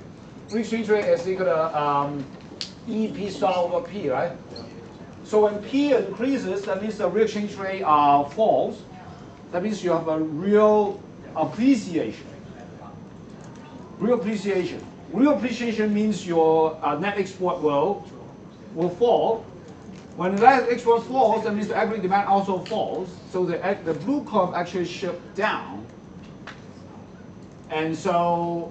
Real exchange rate is equal to E P star over P, right? So when P increases, that means the real exchange rate falls. That means you have a real appreciation. Real appreciation. Real appreciation means your net export will fall. When the net export falls, that means the aggregate demand also falls. So the blue curve actually shifts down. And so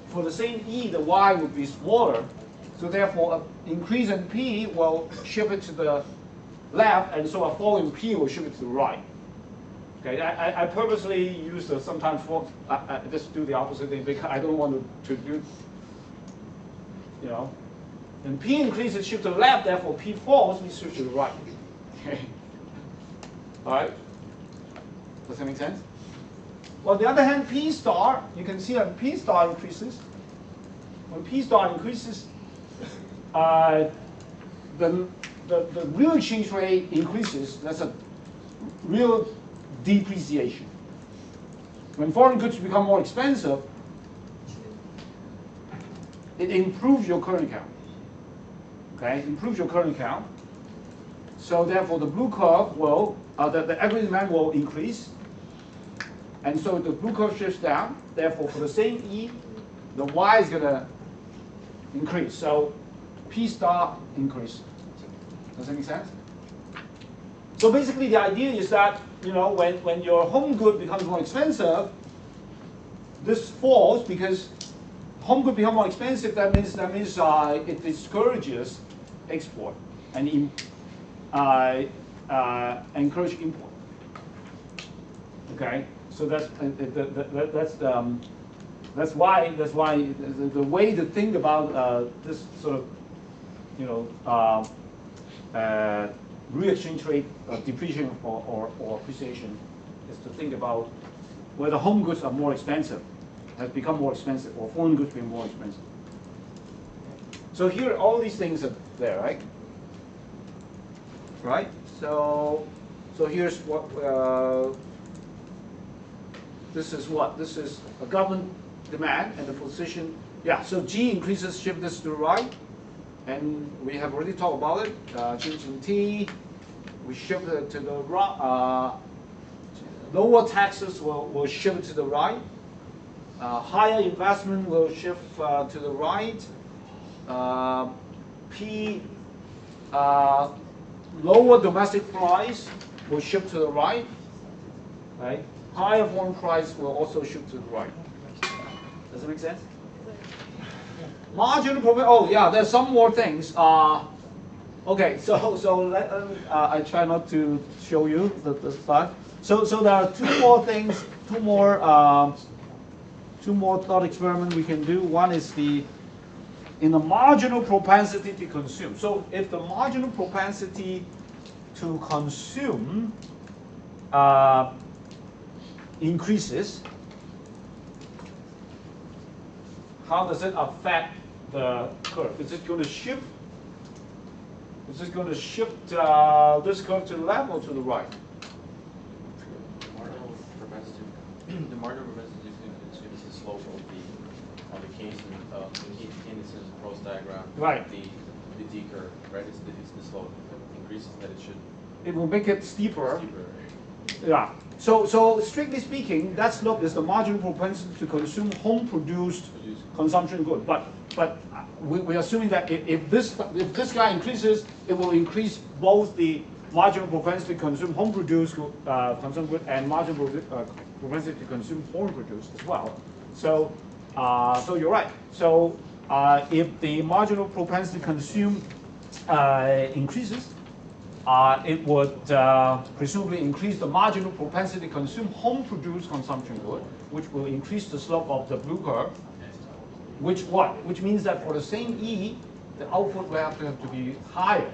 for the same E, the Y would be smaller. So therefore, an increase in P will shift it to the left, and so a fall in P will shift it to the right. Okay, I purposely use the sometimes fall. I just do the opposite thing because I don't want to do, you know. And P increases, shift to the left, therefore P falls, we shift to the right. Okay. All right. Does that make sense? Well, on the other hand, P star, you can see that P star increases. When P star increases, the real exchange rate increases. That's a real depreciation. When foreign goods become more expensive, it improves your current account. Okay, improves your current account. So therefore, the blue curve will, the aggregate demand will increase. And so the blue curve shifts down. Therefore, for the same E, the Y is going to increase. So P star increase. Does that make sense? So basically, the idea is that, you know, when your home good becomes more expensive, this falls because home good become more expensive. That means it discourages export and encourage import. Okay, so that's why the way to think about this sort of, you know, real exchange rate depreciation or appreciation is to think about whether home goods are more expensive, has become more expensive, or foreign goods being more expensive. So here, all these things are there, right? Right. So here's what. This is what? This is a government demand and the position. Yeah. So G increases, shift this to the right, and we have already talked about it. Change in T, we shift it to the right. Lower taxes will shift to the right. Higher investment will shift to the right. P, lower domestic price will shift to the right. Right? Higher foreign price will also shift to the right. Does it make sense? Marginal profit. Oh yeah, there's some more things. Okay, so I try not to show you the slide. So there are two more things, two more thought experiment we can do. One is in the marginal propensity to consume. So if the marginal propensity to consume increases, how does it affect the curve? Is it going to shift? Is it going to shift this curve to the left or to the right? The marginal propensity to consume is the slope of the Keynesian cross diagram. Right. The D curve, right? It's the slope. If it increases, that it should. It will make it steeper. Steeper. Yeah. So strictly speaking, that slope is the marginal propensity to consume home-produced consumption good. But we're assuming that if this guy increases, it will increase both the marginal propensity to consume home-produced consumption good and marginal propensity to consume foreign-produced as well. So you're right. So if the marginal propensity to consume increases, it would presumably increase the marginal propensity to consume home-produced consumption good, which will increase the slope of the blue curve. Which means that for the same E, the output will have to be higher,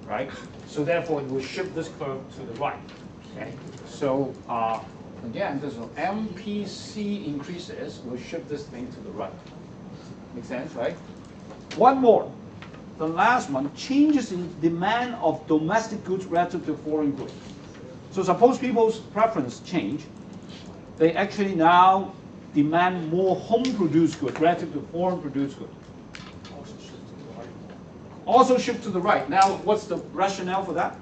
right? So therefore, it will shift this curve to the right. Okay. So again, this MPC increases will shift this thing to the right. Make sense, right? One more. The last one, changes in demand of domestic goods relative to foreign goods. So suppose people's preference change, they actually now demand more home-produced goods relative to foreign-produced goods. Also shift to the right. Now, what's the rationale for that?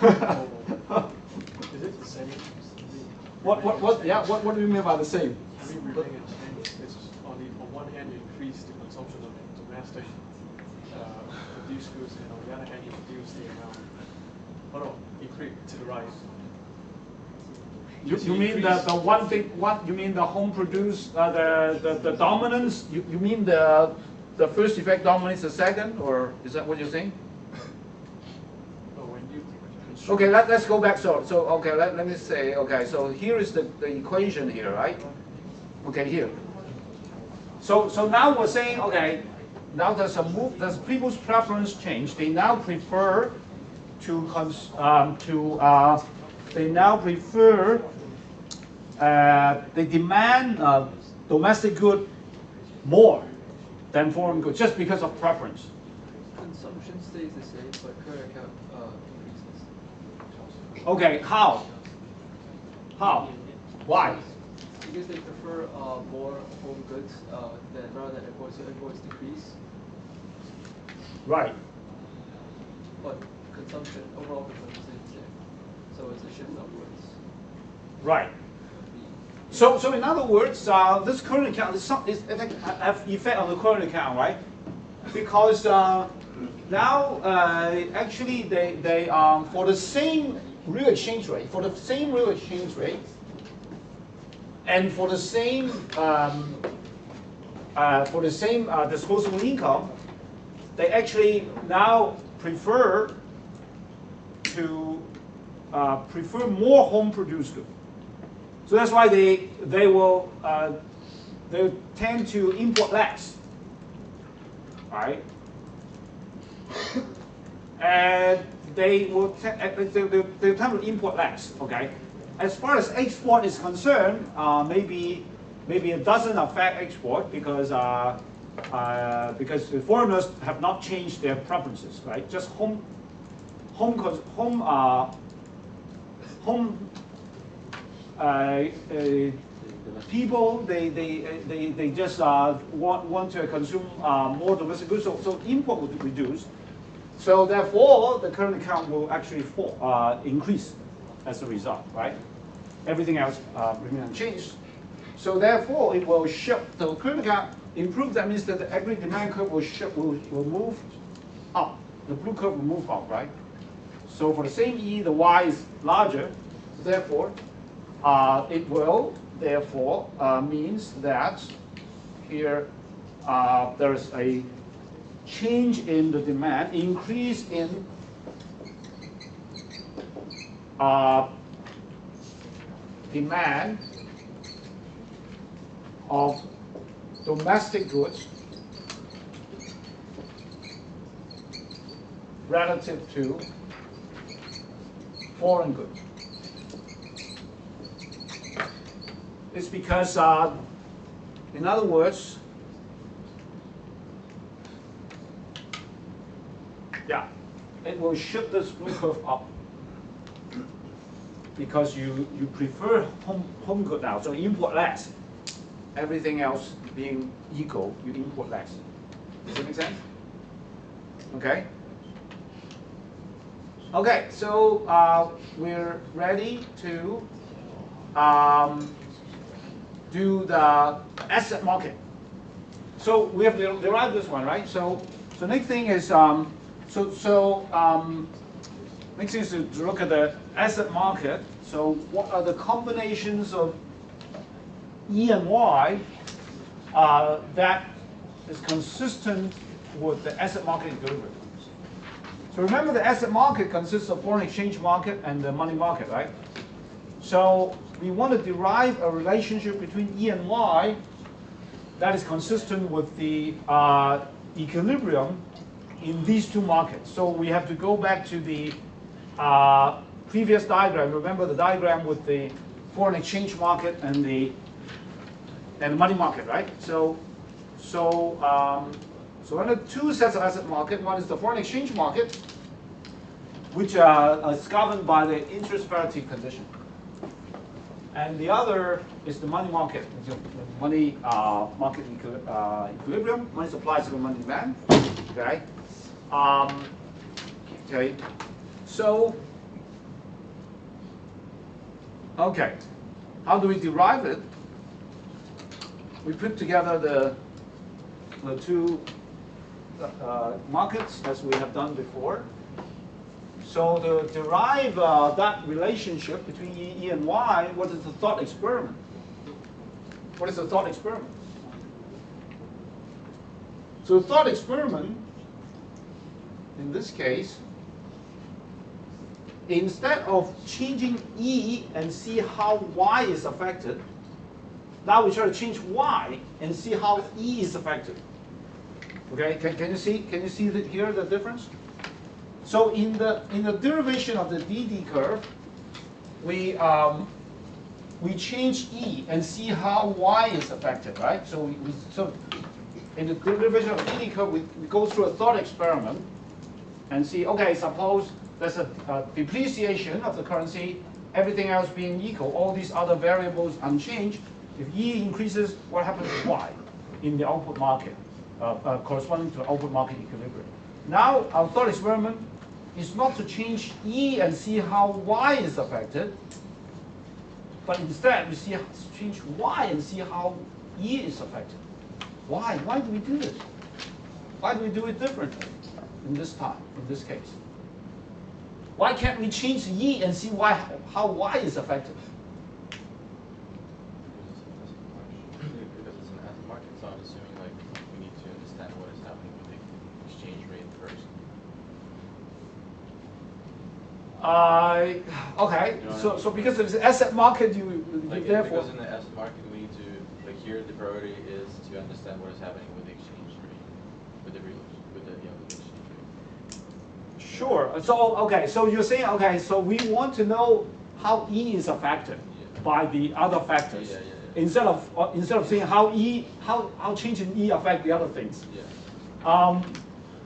Is it the same? What do you mean by the same? I mean, we're making a change. It's on one hand, you increase the consumption of domestic produced goods, and on the other hand, you reduce the amount. Oh no, increase to the right. You mean the one thing? You mean the home produced the dominance? You mean the first effect dominates the second, or is that what you're saying? Okay, let's go back. So okay, let me say, okay, so here is the equation here, right? Okay, here. So now we're saying, okay, now there's a move, there's people's preference change. They now prefer they demand domestic good more than foreign goods just because of preference. Consumption stays the same, but current account increases. Okay, how? How? Why? Because they prefer more home goods rather than imports, so imports decrease. Right. But overall consumption stays the same. So it's a shift upwards. Right. So in other words, this current account is have effect on the current account, right? Because now actually they for the same real exchange rate, and for the same disposable income, they actually now prefer more home-produced goods. So that's why they tend to import less, right? And they tend to import less. Okay. As far as export is concerned, maybe it doesn't affect export because the foreigners have not changed their preferences, right? Just people they just want to consume more domestic goods, so import would reduce. So therefore, the current account will actually increase as a result, right? Everything else remain unchanged. So therefore, it will shift. The current account improves. That means that the aggregate demand curve will move up. The blue curve will move up, right? So for the same E, the Y is larger. Therefore, it will therefore means that here there is a change in the demand, increase in demand of domestic goods relative to foreign goods. It's because, in other words, yeah, it will shift this blue curve up because you prefer home good now, so you import less. Everything else being equal, you import less. Does that make sense? Okay. Okay, so we're ready to do the asset market. So we have derived this one, right? So next thing is next thing is to look at the asset market. So what are the combinations of E and Y that is consistent with the asset market equilibrium? So remember, the asset market consists of foreign exchange market and the money market, right? So we want to derive a relationship between E and Y that is consistent with the equilibrium in these two markets. So we have to go back to the previous diagram. Remember the diagram with the foreign exchange market and the money market, right? So there are two sets of asset market. One is the foreign exchange market, which is governed by the interest parity condition. And the other is the money market, the money market equilibrium, money supply to money demand. Okay. Okay. So, okay, how do we derive it? We put together the two markets as we have done before. So to derive that relationship between E and Y, what is the thought experiment? What is the thought experiment? So the thought experiment, in this case, instead of changing E and see how Y is affected, now we try to change Y and see how E is affected. Okay, can you see here the difference? So in the derivation of the DD curve, we change E and see how Y is affected, right? So so in the derivation of the DD curve, we go through a thought experiment and see, okay, suppose there's a depreciation of the currency, everything else being equal, all these other variables unchanged. If E increases, what happens to Y in the output market, corresponding to the output market equilibrium? Now, our thought experiment is not to change E and see how Y is affected, but instead we change Y and see how E is affected. Why? Why do we do this? Why do we do it differently in this case? Why can't we change E and see how Y is affected? Because it's an asset market, so I'm assuming like we need to understand what is happening with the exchange rate first. Okay. So because it's asset market, you therefore. Because in the asset market, we need to like here the priority is to understand what is happening with the exchange rate, with the exchange rate. Sure. So okay. So you're saying okay. So we want to know how E is affected by the other factors, instead of saying how change in E affect the other things. Yeah.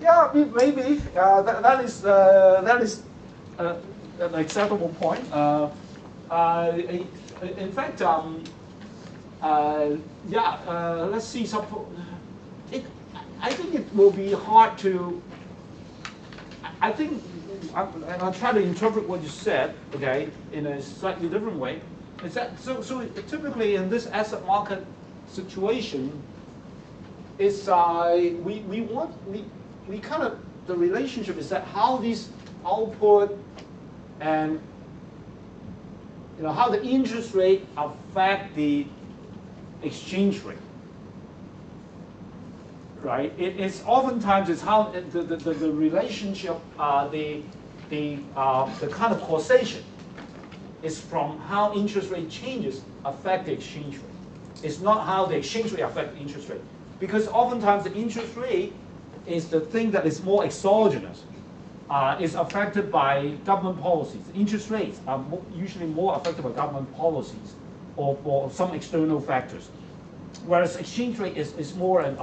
Yeah, maybe that is an acceptable point. In fact, let's see. I think it will be hard to. I think I'll try to interpret what you said, okay, in a slightly different way. Is that so typically in this asset market situation, it's we kind of the relationship is that how these output and how the interest rate affect the exchange rate. right? It's oftentimes it's how the relationship, the kind of causation is from how interest rate changes affect the exchange rate. It's not how the exchange rate affects the interest rate. Because oftentimes the interest rate is the thing that is more exogenous. Is affected by government policies. Interest rates are usually more affected by government policies or some external factors. Whereas exchange rate is more an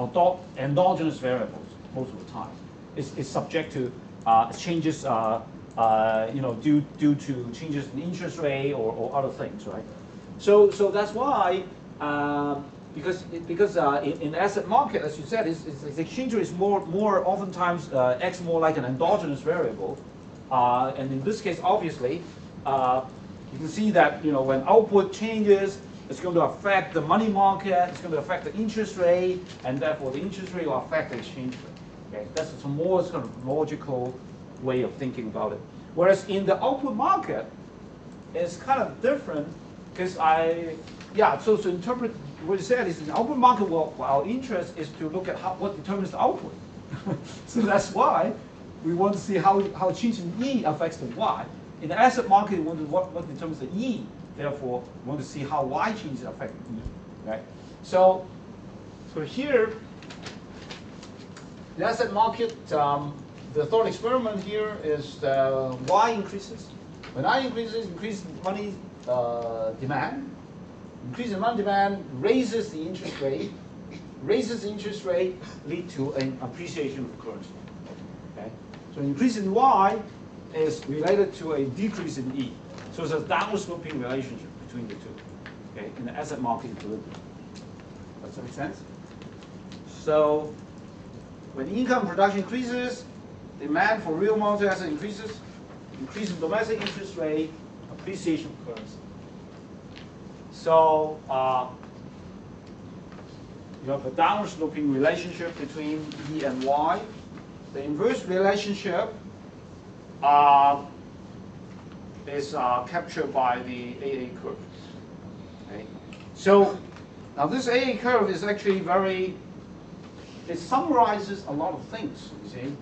endogenous variable most of the time. It's subject to changes due to changes in interest rate or other things, right? So that's why because in the asset market, as you said, the exchange rate is more oftentimes acts more like an endogenous variable, and in this case, obviously, you can see that when output changes, it's going to affect the money market, it's going to affect the interest rate, and therefore the interest rate will affect the exchange rate. Okay, that's a more sort of logical way of thinking about it. Whereas in the output market, it's kind of different because so to interpret what you said is in the output market, well, our interest is to look at what determines the output. So that's why we want to see how change in E affects the Y. In the asset market, we want to what determines the E. Therefore, we want to see how Y changes affect E. Right? So here, the asset market, the thought experiment here is Y increases. When I increases money demand. Increase in money demand raises the interest rate. Raises the interest rate lead to an appreciation of currency. Okay? So increase in Y is related to a decrease in E. So it's a downward sloping relationship between the two. Okay? In the asset market equilibrium. Does that make sense? So when income production increases, demand for real monetary asset increases, increase in domestic interest rate, appreciation of currency. So you have a downward sloping relationship between E and Y. The inverse relationship is captured by the AA curve. Okay? So now this AA curve is actually it summarizes a lot of things, you see.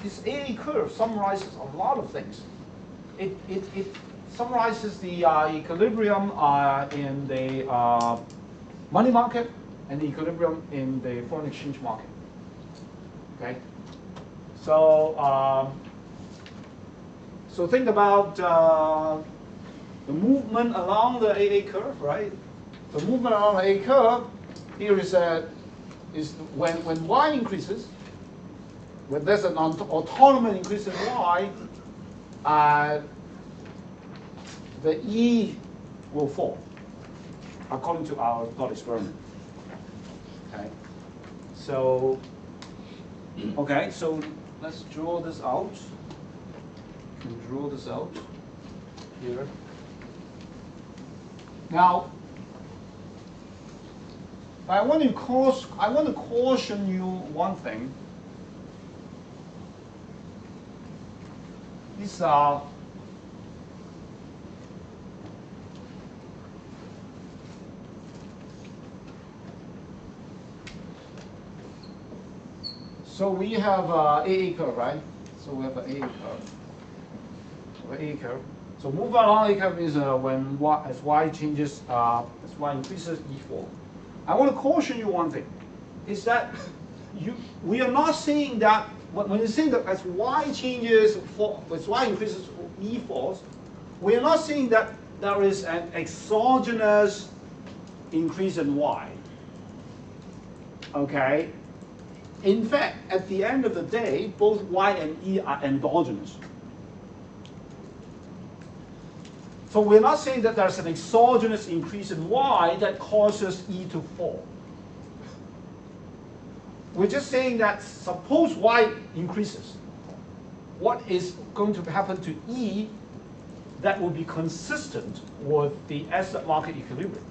This AA curve summarizes a lot of things. It summarizes the equilibrium in the money market and the equilibrium in the foreign exchange market. Okay, so so think about the movement along the AA curve, right? The movement along the AA curve here is when Y increases, when there's an autonomous increase in Y, the E will fall, according to our thought experiment. Okay, so let's draw this out. You can draw this out here. Now, I want to caution you one thing. These are so we have AA curve, right? So we have an AA curve. So move along AA curve is when as Y changes, as Y increases, E falls. I want to caution you one thing, is that we are not saying that when you say that as Y changes, as Y increases, E falls, we are not saying that there is an exogenous increase in Y. Okay? In fact, at the end of the day, both Y and E are endogenous. So we're not saying that there's an exogenous increase in Y that causes E to fall. We're just saying that suppose Y increases, what is going to happen to E that will be consistent with the asset market equilibrium?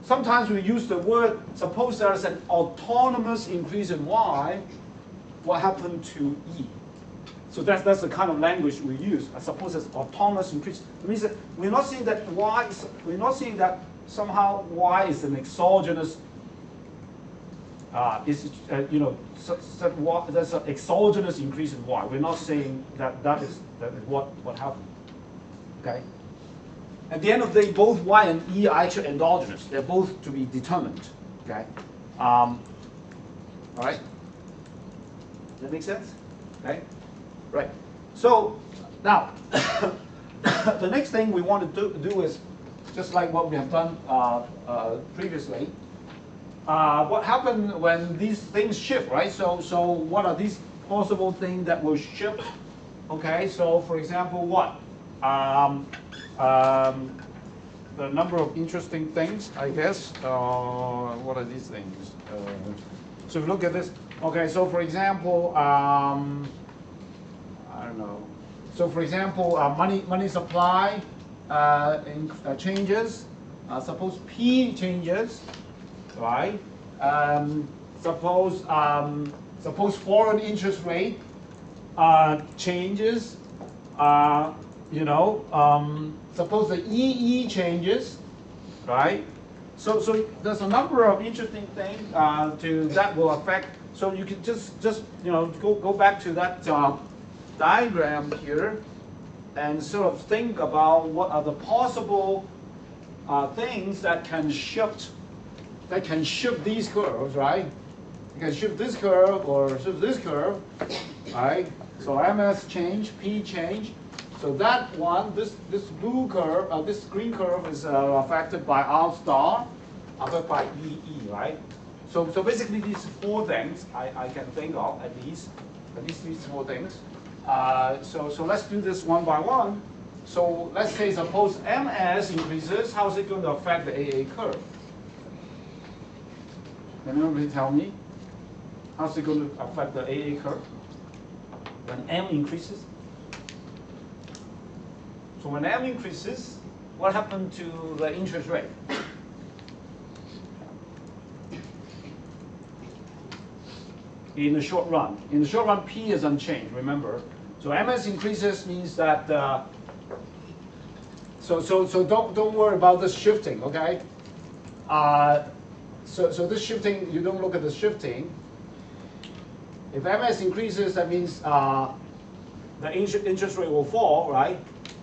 Sometimes we use the word, suppose there is an autonomous increase in Y, what happened to E? So that's the kind of language we use. I suppose it's autonomous increase. It means that we're not saying that we're not saying that somehow Y is an exogenous is there's an exogenous increase in y. We're not saying that is what happened. Okay. At the end of the day, both y and e are actually endogenous. They're both to be determined. Okay. All right. Does that make sense? Okay. Right. So now, the next thing we want to do is just like what we have done previously. What happened when these things shift, right? So what are these possible things that will shift? Okay. So for example, what? The number of interesting things, I guess. What are these things? So if you look at this, okay. So for example, I don't know. So for example, money supply changes. Suppose P changes, right? Suppose foreign interest rate changes. Suppose the EE changes, right? So there's a number of interesting things that will affect. So you can just go back to that diagram here and sort of think about what are the possible things that can shift these curves, right? You can shift this curve or shift this curve, right? So MS change, P change. So that one, this blue curve, this green curve is affected by R star, affected by EE, right? So basically these four things I can think of at least these four things. So let's do this one by one. So let's say suppose MS increases, how is it going to affect the AA curve? Can anybody tell me? How's it going to affect the AA curve when M increases? So when M increases, what happened to the interest rate? In the short run. In the short run, P is unchanged, remember. So MS increases means that, so don't worry about this shifting, okay? So this shifting, you don't look at the shifting. If MS increases, that means the interest rate will fall, right?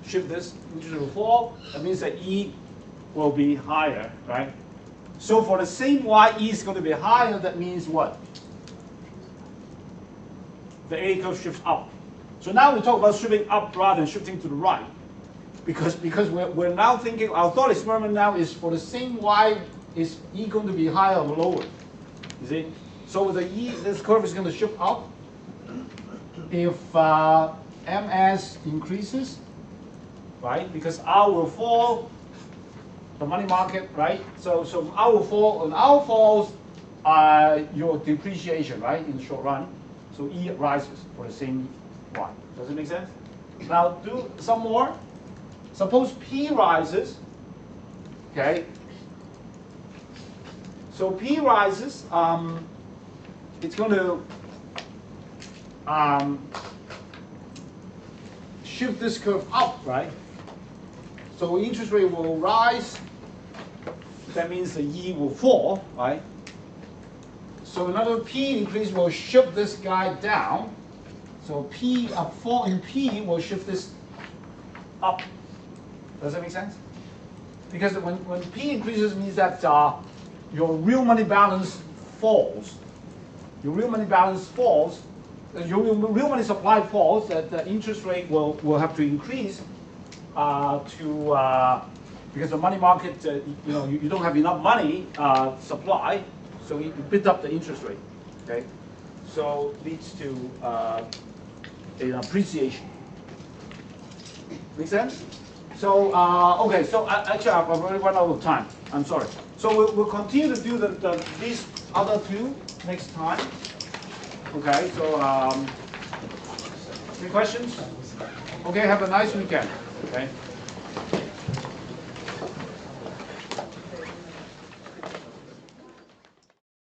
Shift this, interest rate will fall. That means that E will be higher, right? So for the same Y, E is going to be higher. That means what? The A curve shifts up. So now we talk about shifting up rather than shifting to the right, because we're now thinking our thought experiment now is for the same Y, is E going to be higher or lower? You see? So the E, this curve is going to shift up if MS increases, right? Because R will fall, the money market, right? So R will fall, and R falls, your depreciation, right, in the short run. So E rises for the same Y. Does it make sense? Now do some more. Suppose P rises, okay? So P rises, it's going to shift this curve up, right? So interest rate will rise. That means the E will fall, right? So another P increase will shift this guy down. So P, a fall in P will shift this up. Does that make sense? Because when P increases means that your real money balance falls. Your real money balance falls. Your real money supply falls. That the interest rate will have to increase because the money market, you don't have enough money supply, so you bid up the interest rate. Okay, so leads to an appreciation. Make sense? So okay, so actually I've already run out of time. I'm sorry. So we'll continue to do these other two next time. Okay, so any questions? Okay, have a nice weekend. Okay.